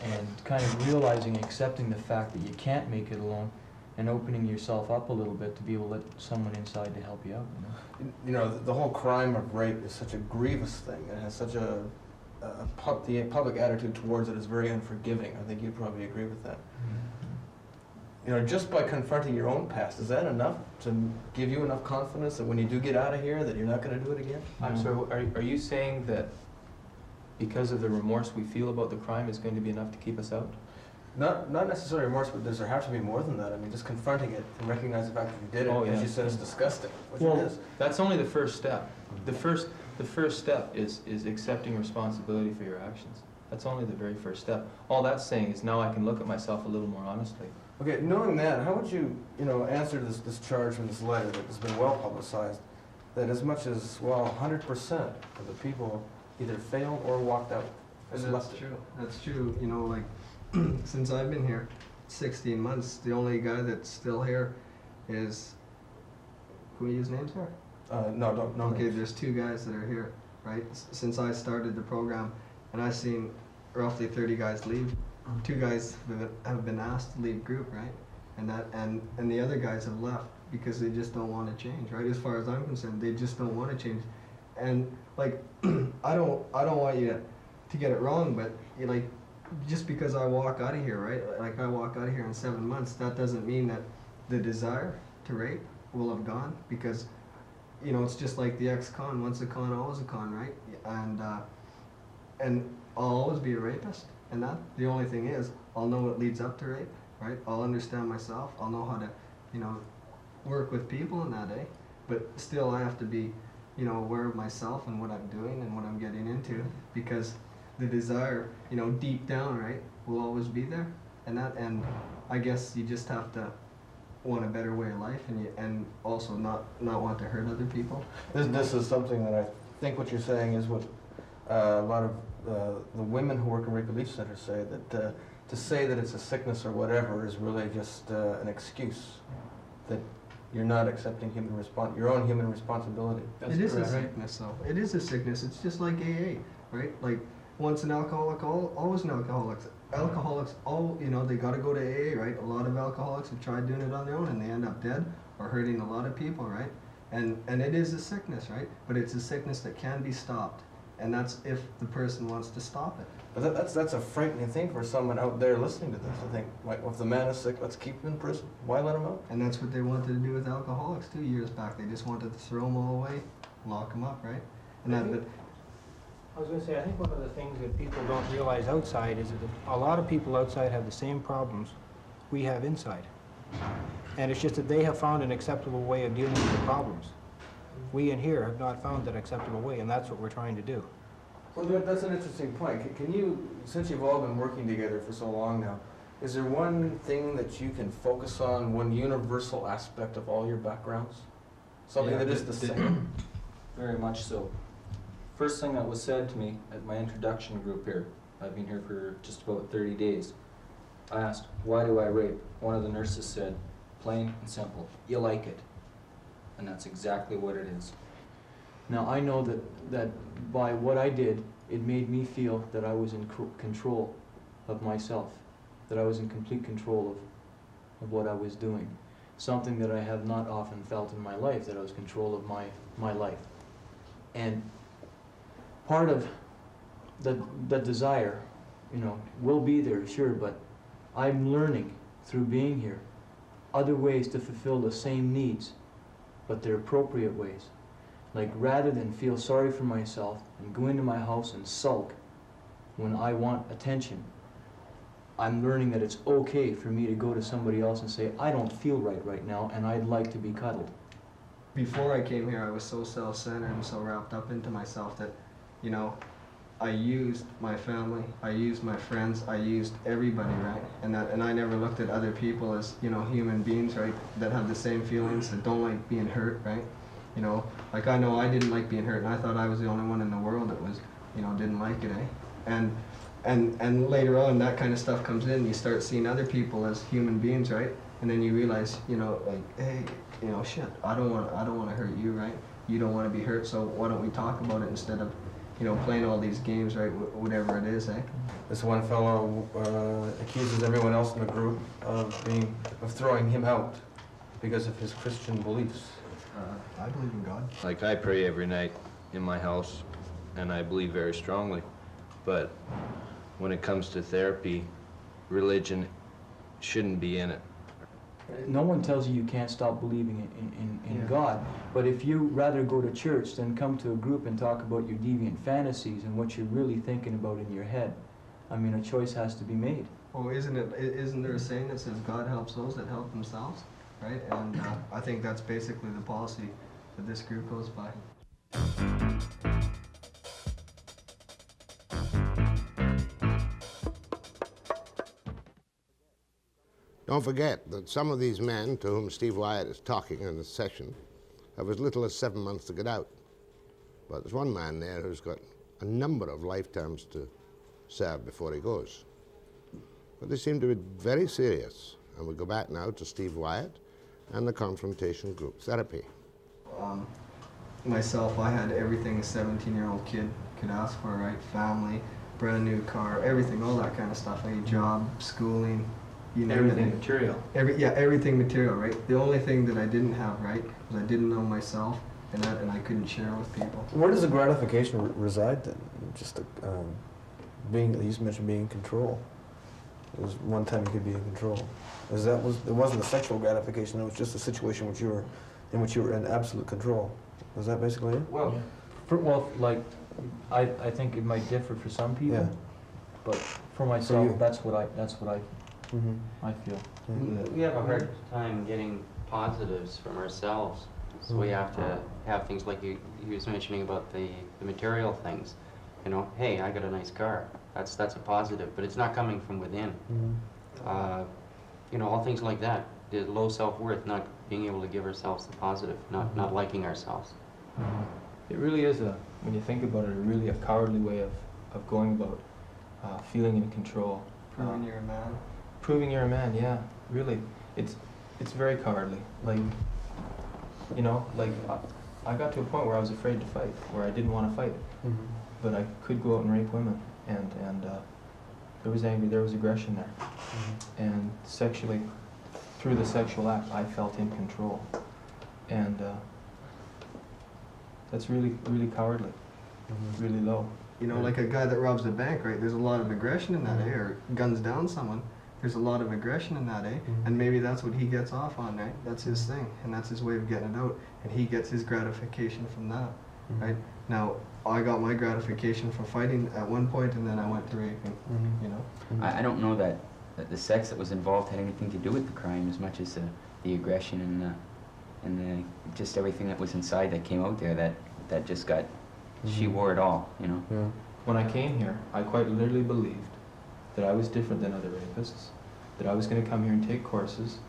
and kind of realizing, accepting the fact that you can't make it alone, and opening yourself up a little bit to be able to let someone inside to help you out, you know? You know, the whole crime of rape is such a grievous thing. It has such the public attitude towards it is very unforgiving. I think you'd probably agree with that. Mm-hmm. You know, just by confronting your own past, is that enough to give you enough confidence that when you do get out of here that you're not going to do it again? I'm sorry, are you saying that because of the remorse we feel about the crime is going to be enough to keep us out? Not necessarily remorse, but does there have to be more than that? I mean, just confronting it and recognizing the fact that you did it, Oh, yeah. as you said, it's disgusting, which Well, it is. that's only the first step. The first step is accepting responsibility for your actions. That's only the very first step. All that's saying is now I can look at myself a little more honestly. Okay, knowing that, how would you, answer this charge from this letter that has been well publicized, that as much as, 100% of the people either failed or walked out? And that's true. That's true. Since I've been here 16 months, the only guy that's still here is, can we use names here? No, don't. No Okay, names. there's 2 guys that are here, right? Since I started the program, and I've seen roughly 30 guys leave. 2 guys have been asked to leave group, right? And the other guys have left because they just don't want to change, right? As far as I'm concerned, they just don't want to change. And I don't want you to get it wrong, but just because I walk out of here, right? Like I walk out of here in 7 months, that doesn't mean that the desire to rape will have gone, because it's just like the ex-con. Once a con, always a con, right? And I'll always be a rapist. And that the only thing is, I'll know what leads up to rape, right? I'll understand myself. I'll know how to, work with people in that, eh? But still, I have to be, aware of myself and what I'm doing and what I'm getting into, because the desire, deep down, right, will always be there. And I guess you just have to want a better way of life, and also not want to hurt other people. This is something that I think what you're saying is what a lot of the women who work in rape relief centers say, that to say that it's a sickness or whatever is really just an excuse, that you're not accepting your own human responsibility. It is a sickness, though. It is a sickness. It's just like AA, right? Like once an alcoholic, always an alcoholic. Alcoholics, they got to go to AA, right? A lot of alcoholics have tried doing it on their own, and they end up dead or hurting a lot of people, right? And it is a sickness, right? But it's a sickness that can be stopped, and that's if the person wants to stop it. But that's a frightening thing for someone out there listening to this. I think, if the man is sick, let's keep him in prison. Why let him out? And that's what they wanted to do with alcoholics 2 years back. They just wanted to throw them all away, lock them up, right? And that, but I was going to say, I think one of the things that people don't realize outside is that a lot of people outside have the same problems we have inside. And it's just that they have found an acceptable way of dealing with the problems. We in here have not found that acceptable way, and that's what we're trying to do. Well, that's an interesting point. Can you, since you've all been working together for so long now, is there one thing that you can focus on, one universal aspect of all your backgrounds? Something that is the same? Very much so. First thing that was said to me at my introduction group here, I've been here for just about 30 days. I asked, why do I rape? One of the nurses said, plain and simple, you like it. And that's exactly what it is. Now I know that by what I did, it made me feel that I was in control of myself, that I was in complete control of what I was doing. Something that I have not often felt in my life, that I was in control of my life. And part of the desire, will be there, sure, but I'm learning through being here other ways to fulfill the same needs, but they're appropriate ways. Like, rather than feel sorry for myself and go into my house and sulk when I want attention, I'm learning that it's okay for me to go to somebody else and say, I don't feel right now, and I'd like to be cuddled. Before I came here, I was so self-centered and so wrapped up into myself that, I used my family, I used my friends, I used everybody, right? And I never looked at other people as, human beings, right? That have the same feelings, that don't like being hurt, right? I know I didn't like being hurt, and I thought I was the only one in the world that was, didn't like it, eh? And later on, that kind of stuff comes in. You start seeing other people as human beings, right? And then you realize, hey, shit, I don't want to hurt you, right? You don't want to be hurt, so why don't we talk about it instead of, playing all these games, right? Whatever it is, eh? This one fellow accuses everyone else in the group of throwing him out because of his Christian beliefs. I believe in God. Like, I pray every night in my house, and I believe very strongly. But when it comes to therapy, religion shouldn't be in it. No one tells you can't stop believing in God, but if you rather go to church than come to a group and talk about your deviant fantasies and what you're really thinking about in your head, I mean, a choice has to be made. Well, isn't there a saying that says God helps those that help themselves, right? And I think that's basically the policy that this group goes by. Don't forget that some of these men to whom Steve Wyatt is talking in this session have as little as 7 months to get out. But there's one man there who's got a number of lifetimes to serve before he goes. But they seem to be very serious. And we go back now to Steve Wyatt and the confrontation group therapy. Myself, I had everything a 17-year-old kid could ask for, right? Family, brand new car, everything, all that kind of stuff. A job, schooling, you name Everything it. material. Everything material, right? The only thing that I didn't have, right, was I didn't know myself, and I couldn't share with people. Where does the gratification reside then? Just being, you just mentioned being in control. There was one time you could be in control. It wasn't the sexual gratification, it was just a situation in which you were in absolute control. Was that basically it? Well, like, I think it might differ for some people, Yeah. but for myself, you- that's what I Mm-hmm. I feel. We have a hard time getting positives from ourselves, so we have to have things like you was mentioning about the material things. You know, hey, I got a nice car. That's a positive, but it's not coming from within. You know, all things like that. The low self-worth, not being able to give ourselves the positive, not liking ourselves. It really is when you think about it, really a cowardly way of going about feeling in control. Proving you're a man. Proving you're a man, yeah, really. It's very cowardly. Like, you know, like I got to a point where I was afraid to fight, where I didn't want to fight. But I could go out and rape women, and there was anger, there was aggression there. And sexually, through the sexual act, I felt in control. And that's really, really cowardly, really low. You know, like a guy that robs a bank, right? There's a lot of aggression in that, eh? Or guns down someone. There's a lot of aggression in that, eh? And maybe that's what he gets off on, right? That's his thing, and that's his way of getting it out. And he gets his gratification from that, right? Now, I got my gratification from fighting at one point, and then I went to raping, you know? I don't know that the sex that was involved had anything to do with the crime as much as the aggression and just everything that was inside that came out there that just got, she wore it all, you know? Yeah. When I came here, I quite literally believed that I was different than other rapists, that I was going to come here and take courses,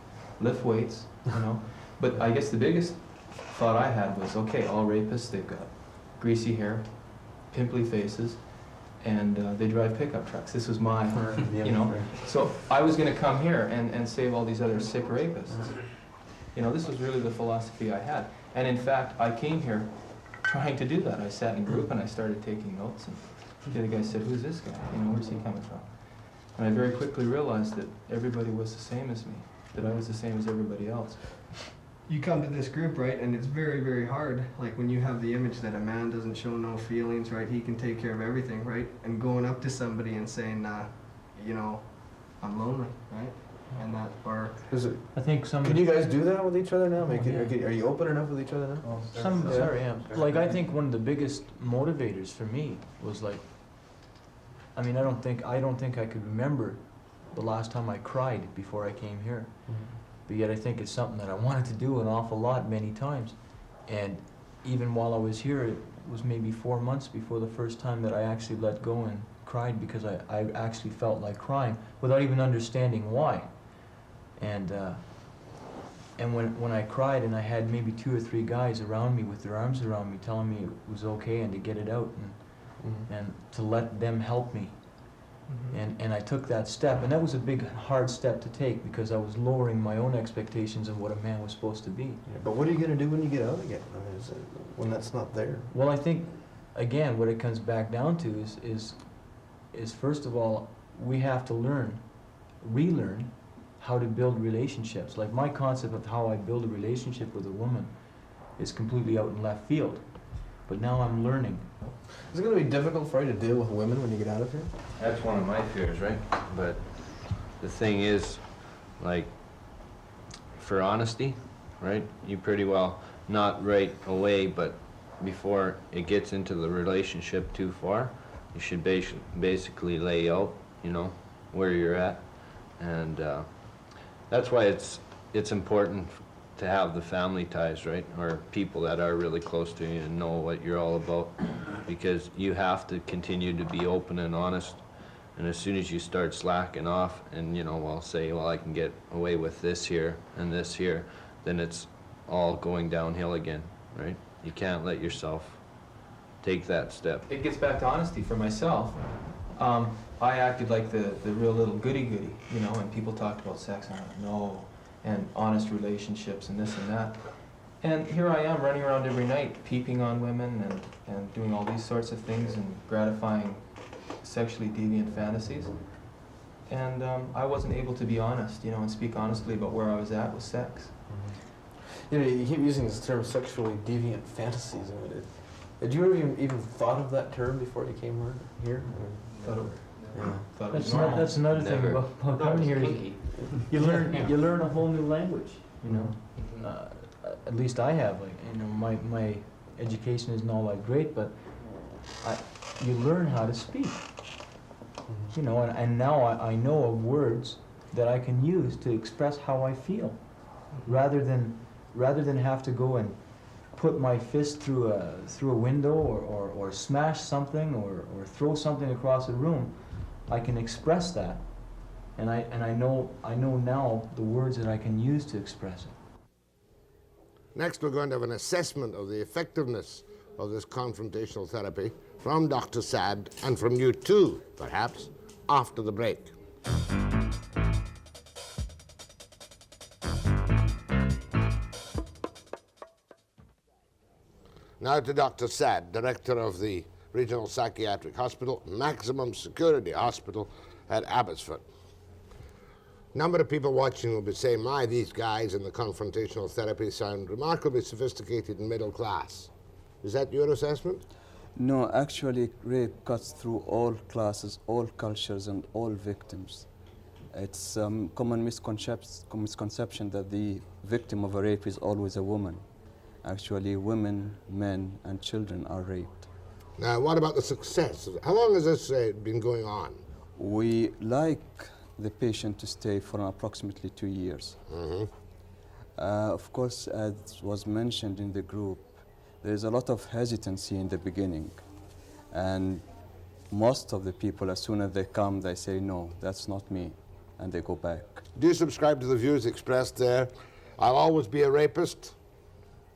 lift weights, you know. But I guess the biggest thought I had was, okay, all rapists, they've got greasy hair, pimply faces, and they drive pickup trucks. This was my, you know. So I was going to come here and save all these other sick rapists. You know, this was really the philosophy I had. And in fact, I came here trying to do that. I sat in a group and I started taking notes, and the other guy said, who's this guy? You know, where's he coming from? And I very quickly realized that everybody was the same as me, that I was the same as everybody else. You come to this group, right, and it's very, very hard. Like when you have the image that a man doesn't show no feelings, right, he can take care of everything, right? And going up to somebody and saying, you know, I'm lonely, right? And that, or... I think some... Can you guys do that with each other now? Are you open enough with each other now? Sorry, yeah. Like, I think one of the biggest motivators for me was like, I mean, I don't think I could remember the last time I cried before I came here. But yet I think it's something that I wanted to do an awful lot, many times. And even while I was here, it was maybe 4 months before the first time that I actually let go and cried, because I actually felt like crying without even understanding why. And when I cried and I had maybe 2 or 3 guys around me with their arms around me telling me it was okay and to get it out and to let them help me. And I took that step, and that was a big, hard step to take, because I was lowering my own expectations of what a man was supposed to be. Yeah, but what are you going to do when you get out again? I mean, when that's not there? Well, I think, again, what it comes back down to is first of all, we have to relearn how to build relationships. Like, my concept of how I build a relationship with a woman is completely out in left field. But now I'm learning. Is it going to be difficult for you to deal with women when you get out of here? That's one of my fears, right? But the thing is, like, for honesty, right, you pretty well, not right away, but before it gets into the relationship too far, you should basically lay out, you know, where you're at. And that's why it's important to have the family ties, right, or people that are really close to you and know what you're all about, because you have to continue to be open and honest And as soon as you start slacking off and, well, say, well, I can get away with this here and this here, then it's all going downhill again, right? You can't let yourself take that step. It gets back to honesty for myself. I acted like the real little goody-goody, and people talked about sex, and I'm like, no, and honest relationships and this and that. And here I am running around every night, peeping on women and doing all these sorts of things and gratifying sexually deviant fantasies. And I wasn't able to be honest, and speak honestly about where I was at with sex. You keep using this term sexually deviant fantasies. Had you ever even thought of that term before you came here? That's another thing about coming here. You learn a whole new language. At least I have. My education isn't all that great, but you learn how to speak. And now I know of words that I can use to express how I feel, rather than have to go and put my fist through a window or smash something or throw something across a room. I can express that, and I know now the words that I can use to express it. Next, we're going to have an assessment of the effectiveness of this confrontational therapy from Dr. Saad and from you too, perhaps, after the break. Now to Dr. Saad, director of the Regional Psychiatric Hospital, Maximum Security Hospital at Abbotsford. A number of people watching will be saying, my, these guys in the confrontational therapy sound remarkably sophisticated and middle class. Is that your assessment? No, actually, rape cuts through all classes, all cultures, and all victims. It's a common misconception that the victim of a rape is always a woman. Actually, women, men, and children are raped. Now, what about the success? How long has this been going on? We like the patient to stay for approximately 2 years. Mm-hmm. Of course, as was mentioned in the group, there is a lot of hesitancy in the beginning. And most of the people, as soon as they come, they say, no, that's not me, and they go back. Do you subscribe to the views expressed there? I'll always be a rapist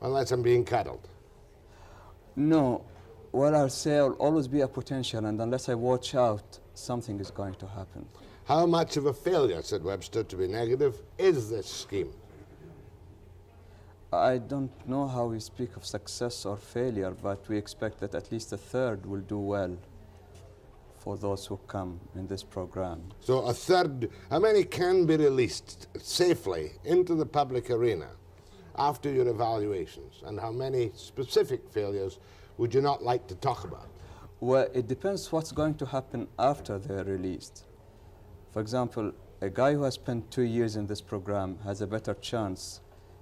unless I'm being cuddled. No. What I'll say, I'll always be a potential, and unless I watch out, something is going to happen. How much of a failure, said Webster, to be negative, is this scheme? I don't know how we speak of success or failure, but we expect that at least a third will do well for those who come in this program. So a third, how many can be released safely into the public arena after your evaluations, and how many specific failures would you not like to talk about? Well, it depends what's going to happen after they're released. For example, a guy who has spent 2 years in this program has a better chance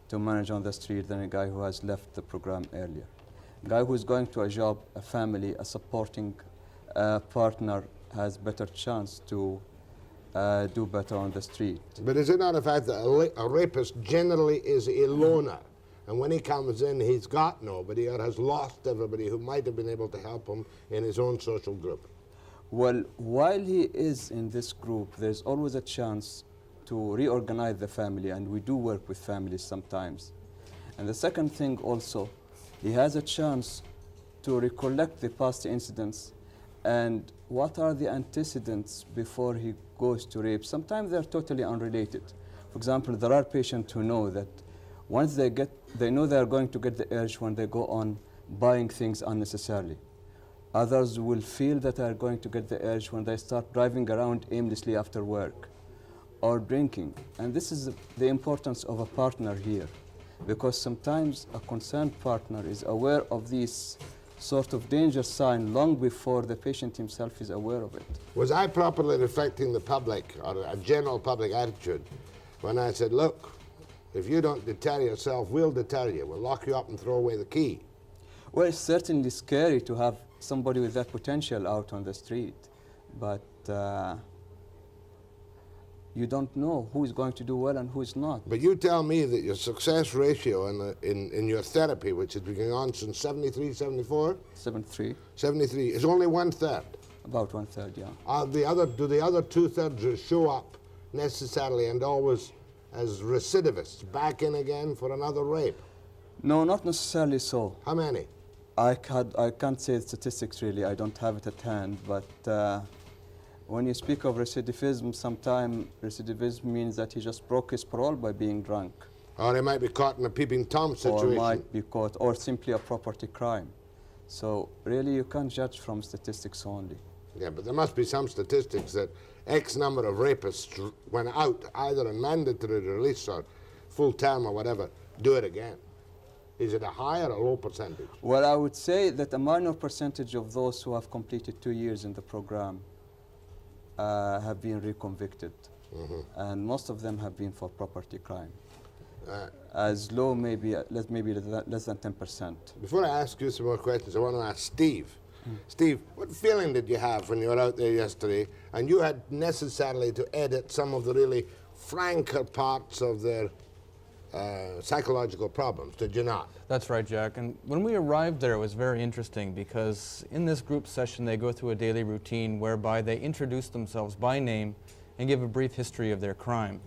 to manage on the street than a guy who has left the program earlier. A guy who's going to a job, a family, a supporting partner has better chance to do better on the street. But is it not a fact that a rapist generally is a loner? And when he comes in, he's got nobody or has lost everybody who might have been able to help him in his own social group? Well, while he is in this group, there's always a chance to reorganize the family, and we do work with families sometimes. And the second thing also, he has a chance to recollect the past incidents and what are the antecedents before he goes to rape. Sometimes they're totally unrelated. For example, there are patients who know that once they know they're going to get the urge when they go on buying things unnecessarily. Others will feel that they're going to get the urge when they start driving around aimlessly after work or drinking. And this is the importance of a partner here, because sometimes a concerned partner is aware of these sort of danger sign long before the patient himself is aware of it. Was I properly reflecting the public or a general public attitude when I said, look, if you don't deter yourself, we'll deter you. We'll lock you up and throw away the key? Well, it's certainly scary to have somebody with that potential out on the street, but you don't know who is going to do well and who is not. But you tell me that your success ratio in your therapy, which has been going on since 73, 74? 73. 73, is only 1/3. About 1/3, yeah. Do the other 2/3 show up necessarily and always as recidivists, back in again for another rape? No, not necessarily so. How many? I can't say the statistics really, I don't have it at hand, but when you speak of recidivism, sometimes recidivism means that he just broke his parole by being drunk. Or he might be caught in a peeping Tom situation. Or might be caught, or simply a property crime. So really you can't judge from statistics only. Yeah, but there must be some statistics that X number of rapists went out, either in mandatory release or full term or whatever, do it again. Is it a high or a low percentage? Well, I would say that a minor percentage of those who have completed 2 years in the program have been reconvicted. And most of them have been for property crime. As low, maybe less than 10%. Before I ask you some more questions, I want to ask Steve. Steve, what feeling did you have when you were out there yesterday and you had necessarily to edit some of the really franker parts of their psychological problems, did you not? That's right, Jack. And when we arrived there, it was very interesting because in this group session, they go through a daily routine whereby they introduce themselves by name and give a brief history of their crime.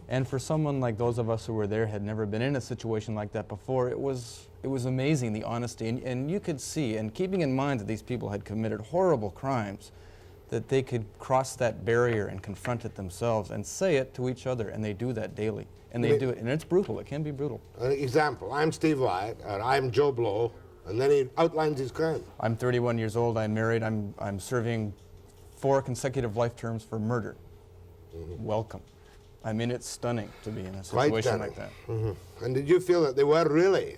And for someone like those of us who were there, had never been in a situation like that before, it was amazing, the honesty. And you could see, and keeping in mind that these people had committed horrible crimes, that they could cross that barrier and confront it themselves and say it to each other, and they do that daily. And they do it, and it's brutal. It can be brutal. An example, I'm Steve Wyatt, or I'm Joe Blow, and then he outlines his crime. I'm 31 years old, I'm married, I'm serving 4 consecutive life terms for murder. Welcome. I mean, it's stunning to be in a situation like that. And did you feel that they were really,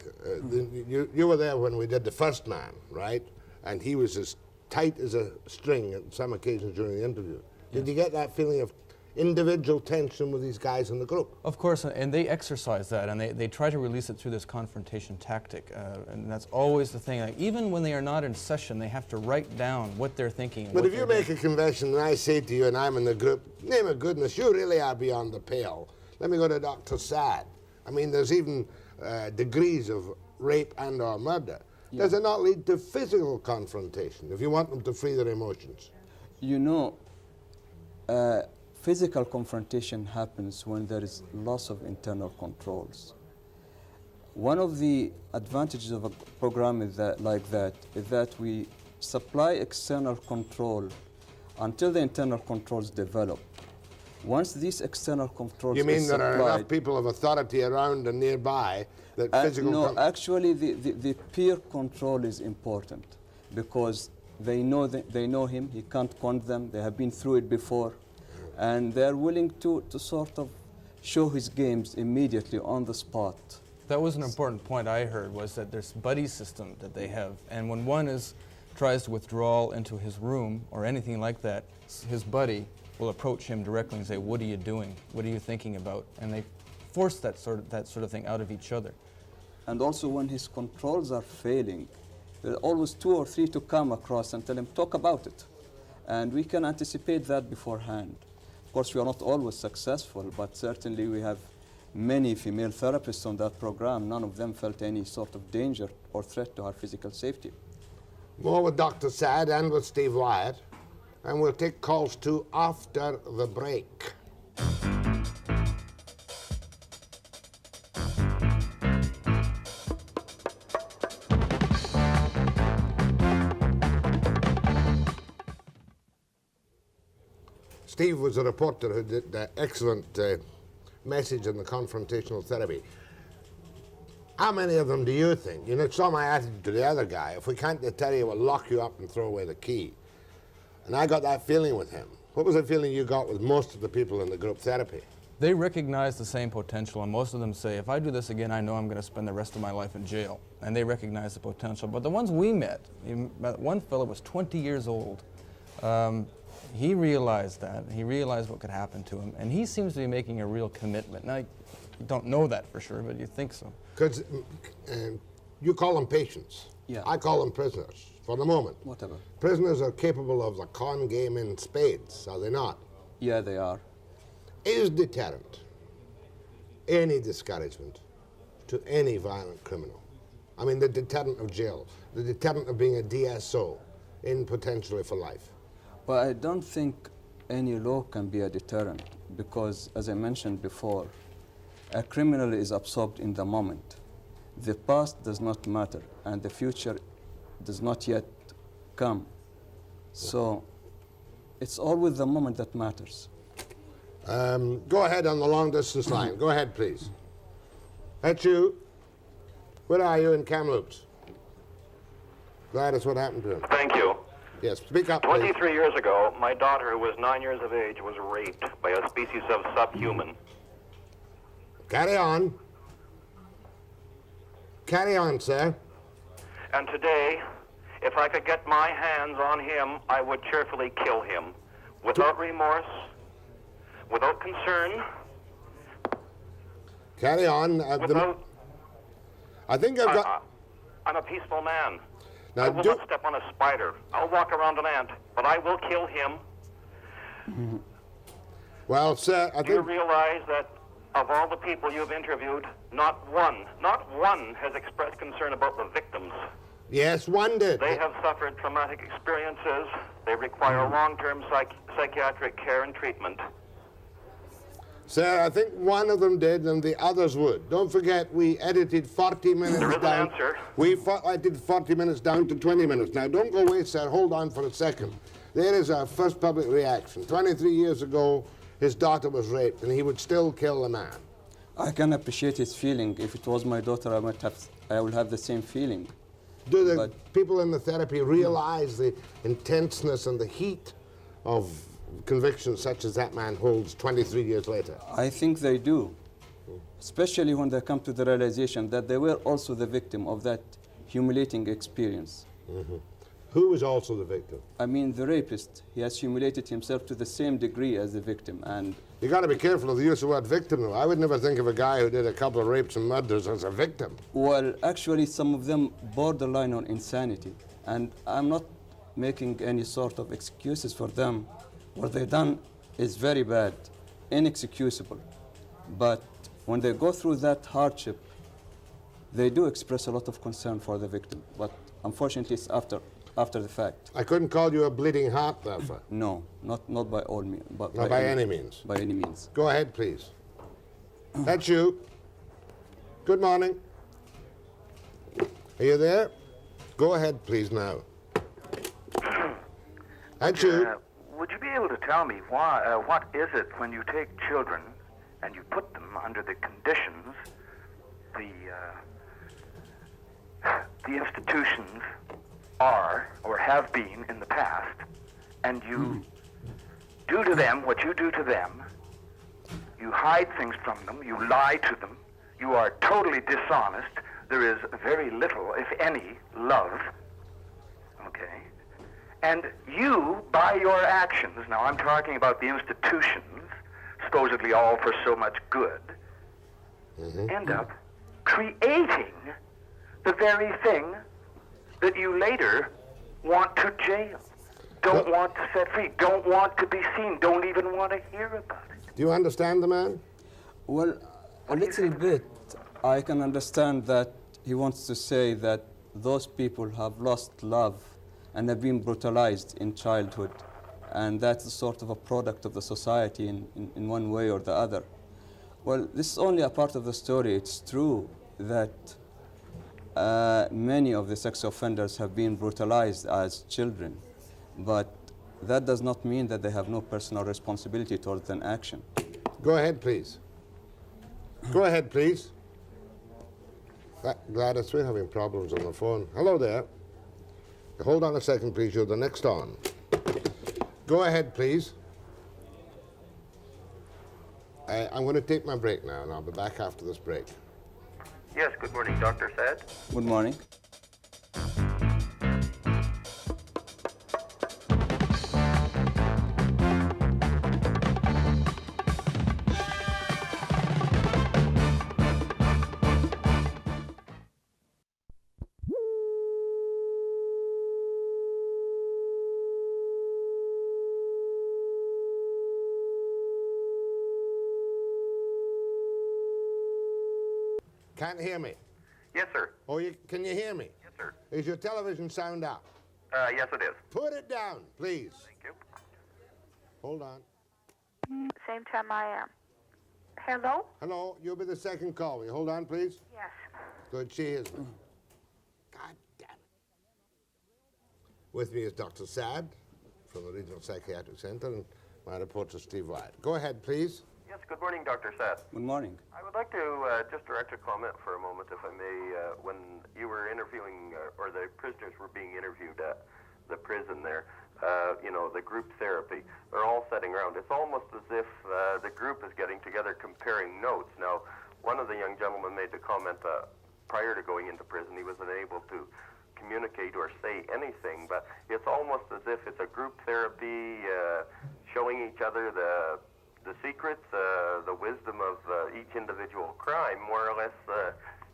you were there when we did the first man, right? And he was as tight as a string at some occasions during the interview. Did you get that feeling of individual tension with these guys in the group? Of course, and they exercise that, and they try to release it through this confrontation tactic, and that's always the thing. Like, even when they are not in session, they have to write down what they're thinking. But if you make a confession and I say to you and I'm in the group, name of goodness, you really are beyond the pale. Let me go to Dr. Saad. I mean, there's even degrees of rape and or murder. Yeah. Does it not lead to physical confrontation if you want them to free their emotions? You know, physical confrontation happens when there is loss of internal controls. One of the advantages of a program like that is that we supply external control until the internal controls develop. Once these external controls You mean there are enough people of authority around and nearby that physical... No, actually the peer control is important because they know him, he can't con them, they have been through it before. And they're willing to sort of show his games immediately on the spot. That was an important point I heard, was that there's buddy system that they have, and when one tries to withdraw into his room or anything like that, his buddy will approach him directly and say, "What are you doing? What are you thinking about?" And they force that sort of thing out of each other. And also when his controls are failing, there are always 2 or 3 to come across and tell him, talk about it. And we can anticipate that beforehand. Of course, we are not always successful, but certainly we have many female therapists on that program. None of them felt any sort of danger or threat to our physical safety. More with Dr. Saad and with Steve Wyatt, and we'll take calls too after the break. Steve was a reporter who did the excellent message on the confrontational therapy. How many of them do you think? You know, it's my attitude to the other guy. If we can't deter you, we'll lock you up and throw away the key. And I got that feeling with him. What was the feeling you got with most of the people in the group therapy? They recognize the same potential, and most of them say, if I do this again, I know I'm going to spend the rest of my life in jail. And they recognize the potential. But the ones we met, one fellow was 20 years old. He realized that. He realized what could happen to him. And he seems to be making a real commitment. Now, you don't know that for sure, but you think so. Because you call them patients. Yeah. I call them prisoners, for the moment. Whatever. Prisoners are capable of the con game in spades, are they not? Yeah, they are. Is deterrent any discouragement to any violent criminal? I mean, the deterrent of jail, the deterrent of being a DSO in potentially for life. But I don't think any law can be a deterrent because, as I mentioned before, a criminal is absorbed in the moment. The past does not matter, and the future does not yet come. So it's always the moment that matters. Go ahead on the long-distance line. Go ahead, please. That's you. Where are you in Kamloops? Gladys, what happened to him? Thank you. Yes, speak up, please. 23 years ago, my daughter, who was 9 years of age, was raped by a species of subhuman. Carry on. Carry on, sir. And today, if I could get my hands on him, I would cheerfully kill him. Without remorse, without concern. Carry on. I think I've got... I'm a peaceful man. Now, I will not step on a spider. I'll walk around an ant, but I will kill him. Well, sir, I think... Do you realize that of all the people you've interviewed, not one has expressed concern about the victims? Yes, one did. They have suffered traumatic experiences. They require long-term psychiatric care and treatment. Sir, I think one of them did and the others would. Don't forget, we edited 40 minutes There is down. an answer. I did 40 minutes down to 20 minutes. Now, don't go away, sir. Hold on for a second. There is our first public reaction. 23 years ago, his daughter was raped, and he would still kill the man. I can appreciate his feeling. If it was my daughter, I would have the same feeling. Do the people in the therapy realize the intenseness and the heat of convictions such as that man holds 23 years later? I think they do, especially when they come to the realization that they were also the victim of that humiliating experience. Mm-hmm. Who was also the victim? I mean, the rapist. He has humiliated himself to the same degree as the victim, and... You got to be careful of the use of the word victim, though. I would never think of a guy who did a couple of rapes and murders as a victim. Well, actually, some of them borderline on insanity, and I'm not making any sort of excuses for them. What they've done is very bad, inexcusable. But when they go through that hardship, they do express a lot of concern for the victim. But unfortunately, it's after the fact. I couldn't call you a bleeding heart, therefore. No, not by all means. But not by any means. By any means. Go ahead, please. That's you. Good morning. Are you there? Go ahead, please, now. That's you. Would you be able to tell me why, what is it when you take children and you put them under the conditions the institutions are or have been in the past, and you do to them what you do to them, you hide things from them, you lie to them, you are totally dishonest, there is very little, if any, love, okay? And you, by your actions, now I'm talking about the institutions, supposedly all for so much good, end up creating the very thing that you later want to jail, don't want to set free, don't want to be seen, don't even want to hear about it. Do you understand the man? Well, a little bit. I can understand that he wants to say that those people have lost love and have been brutalized in childhood, and that's sort of a product of the society in one way or the other. Well, this is only a part of the story. It's true that many of the sex offenders have been brutalized as children, but that does not mean that they have no personal responsibility towards an action. Go ahead, please. Go ahead, please. Gladys, we're having problems on the phone. Hello there. Hold on a second, please. You're the next on. Go ahead, please. I'm going to take my break now, and I'll be back after this break. Yes, good morning, Dr. Saad. Good morning. Can't hear me? Yes, sir. Oh, can you hear me? Yes, sir. Is your television sound up? Yes, it is. Put it down, please. Thank you. Hold on. Same time I am. Hello? Hello, you'll be the second call. Will you hold on, please? Yes. Good, she is. God damn it. With me is Dr. Saad from the Regional Psychiatric Center and my reporter, Steve Wyatt. Go ahead, please. Yes, good morning, Dr. Saad. Good morning. I would like to just direct a comment for a moment, if I may. When you were interviewing, or the prisoners were being interviewed at the prison there, you know, the group therapy, they're all sitting around. It's almost as if the group is getting together comparing notes. Now, one of the young gentlemen made the comment prior to going into prison, he was unable to communicate or say anything, but it's almost as if it's a group therapy, showing each other the secrets, the wisdom of each individual crime, more or less,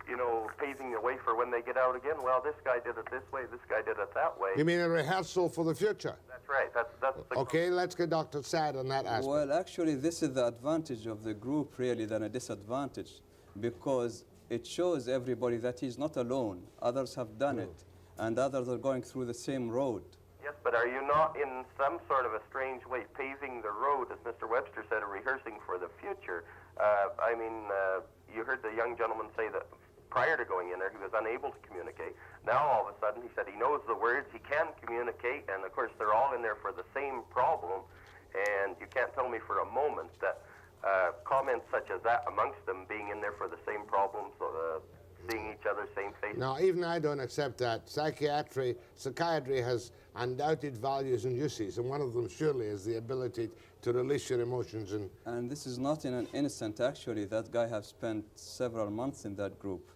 you know, paving the way for when they get out again. Well, this guy did it this way, this guy did it that way. You mean a rehearsal for the future? That's right. That's the Okay, let's get Dr. Saad on that aspect. Well, actually, this is the advantage of the group, really, than a disadvantage, because it shows everybody that he's not alone. Others have done it, and others are going through the same road. Yes, but are you not in some sort of a strange way paving the road, as Mr. Webster said, and rehearsing for the future? I mean, you heard the young gentleman say that prior to going in there, he was unable to communicate. Now, all of a sudden, he said he knows the words, he can communicate, and of course, they're all in there for the same problem, and you can't tell me for a moment that comments such as that amongst them being in there for the same problems, seeing each other same face. No, even I don't accept that. Psychiatry has undoubted values and uses, and one of them surely is the ability to release your emotions. And this is not in an innocent, actually. That guy has spent several months in that group.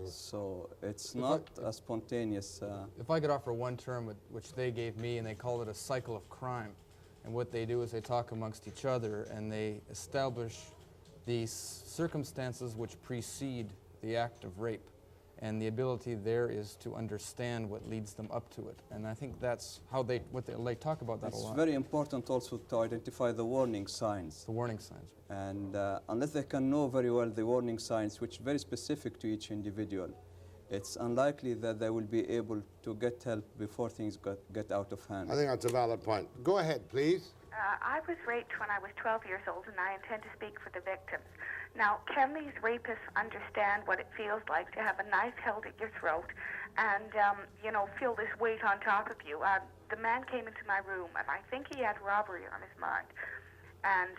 So it's not a spontaneous... If I could offer one term which they gave me, and they call it a cycle of crime. And what they do is they talk amongst each other, and they establish these circumstances which precede the act of rape. And the ability there is to understand what leads them up to it. And I think that's how they talk about that a lot. It's very important also to identify the warning signs. The warning signs. And unless they can know very well the warning signs, which are very specific to each individual, it's unlikely that they will be able to get help before things get out of hand. I think that's a valid point. Go ahead, please. I was raped when I was 12 years old, and I intend to speak for the victims. Now, can these rapists understand what it feels like to have a knife held at your throat and, you know, feel this weight on top of you? The man came into my room, and I think he had robbery on his mind. And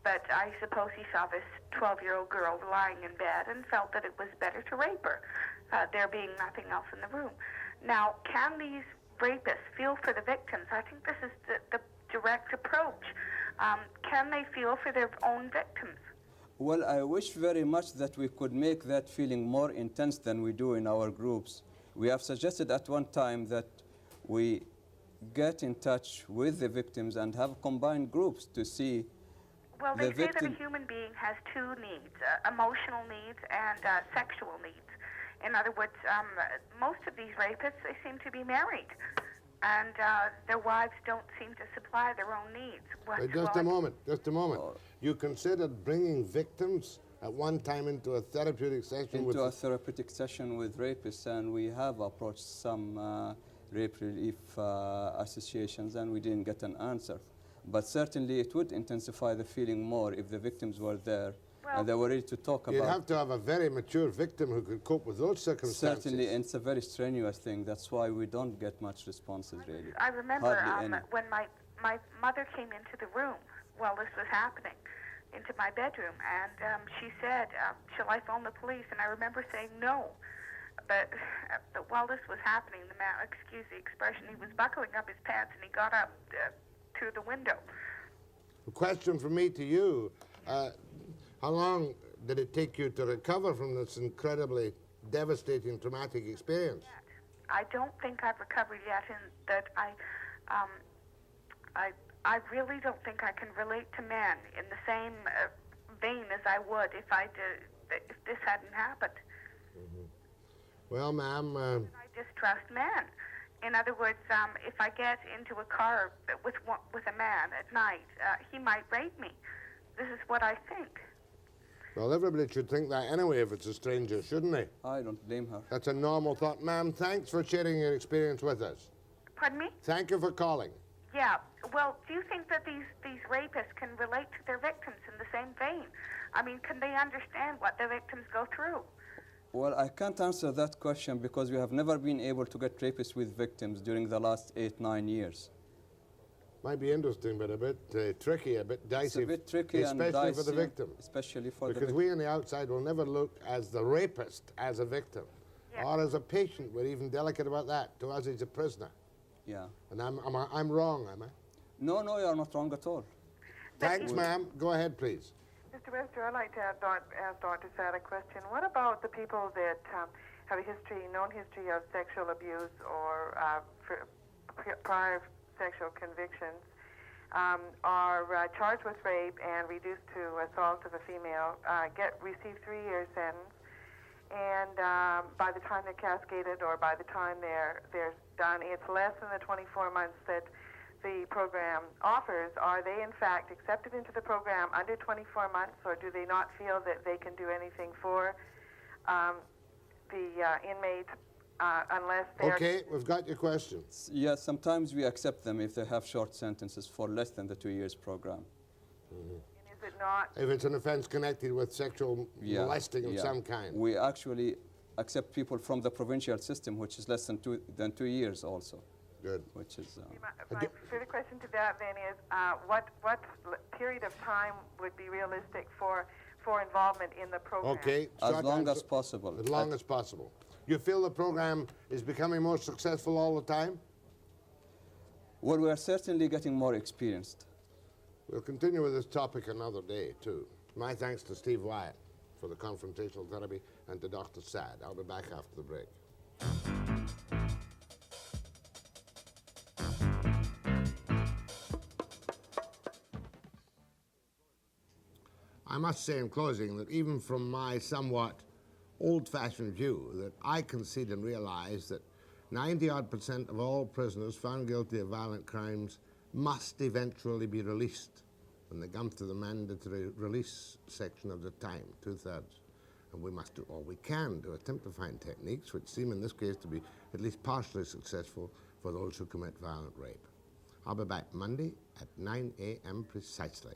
but I suppose he saw this 12-year-old girl lying in bed and felt that it was better to rape her, there being nothing else in the room. Now, can these rapists feel for the victims? I think this is the direct approach. Can they feel for their own victims? Well, I wish very much that we could make that feeling more intense than we do in our groups. We have suggested at one time that we get in touch with the victims and have combined groups to see. Well, they say that a human being has two needs, emotional needs and sexual needs. In other words, most of these rapists, they seem to be married, and their wives don't seem to supply their own needs. Just a moment. You considered bringing victims at one time into a therapeutic session a therapeutic session with rapists, and we have approached some rape relief associations, and we didn't get an answer. But certainly it would intensify the feeling more if the victims were there and they were ready to talk about it. You'd have to have a very mature victim who could cope with those circumstances. Certainly, and it's a very strenuous thing. That's why we don't get much responses, really. I remember when my mother came into the room while this was happening, into my bedroom, and she said, shall I phone the police? And I remember saying no. But while this was happening, the man, excuse the expression, he was buckling up his pants and he got up to the window. A question from me to you. How long did it take you to recover from this incredibly devastating traumatic experience? I don't think I've recovered yet, in that I really don't think I can relate to men in the same vein as I would if this hadn't happened. Well, ma'am... I distrust men. In other words, if I get into a car with a man at night, he might rape me. This is what I think. Well, everybody should think that anyway if it's a stranger, shouldn't they? I don't blame her. That's a normal thought. Ma'am, thanks for sharing your experience with us. Pardon me? Thank you for calling. Yeah. Well, do you think that these rapists can relate to their victims in the same vein? I mean, can they understand what the victims go through? Well, I can't answer that question because we have never been able to get rapists with victims during the last 8-9 years. Might be interesting, but a bit tricky, a bit dicey. It's a bit tricky especially and dicey, for the victim. Especially for the because victim. we on the outside will never look as the rapist as a victim, or as a patient. We're even delicate about that. To us, he's a prisoner. Yeah. And I'm wrong, am I? No, you are not wrong at all. Thanks, ma'am. Go ahead, please. Mr. Webster, I'd like to ask Dr. Saad a question. What about the people that have a known history of sexual abuse or prior sexual convictions, are charged with rape and reduced to assault of a female, receive 3 years sentence, and by the time they're cascaded or by the time they're done, it's less than the 24 months that the program offers. Are they in fact accepted into the program under 24 months, or do they not feel that they can do anything for the inmate unless they're... Okay, we've got your question. Yeah, sometimes we accept them if they have short sentences for less than the 2 years program. Mm-hmm. Is it not? If it's an offense connected with sexual molesting of some kind. We actually accept people from the provincial system, which is less than 2 years also. Good. My further question to that then is, what period of time would be realistic for involvement in the program? Okay. As long as possible. As long as possible. You feel the program is becoming more successful all the time? Well, we are certainly getting more experienced. We'll continue with this topic another day, too. My thanks to Steve Wyatt for the confrontational therapy and to Dr. Saad. I'll be back after the break. I must say in closing that even from my somewhat old-fashioned view, that I concede and realize that 90-odd% of all prisoners found guilty of violent crimes must eventually be released when they come to the mandatory release section of the time, 2/3. And we must do all we can to attempt to find techniques which seem in this case to be at least partially successful for those who commit violent rape. I'll be back Monday at 9 a.m. precisely.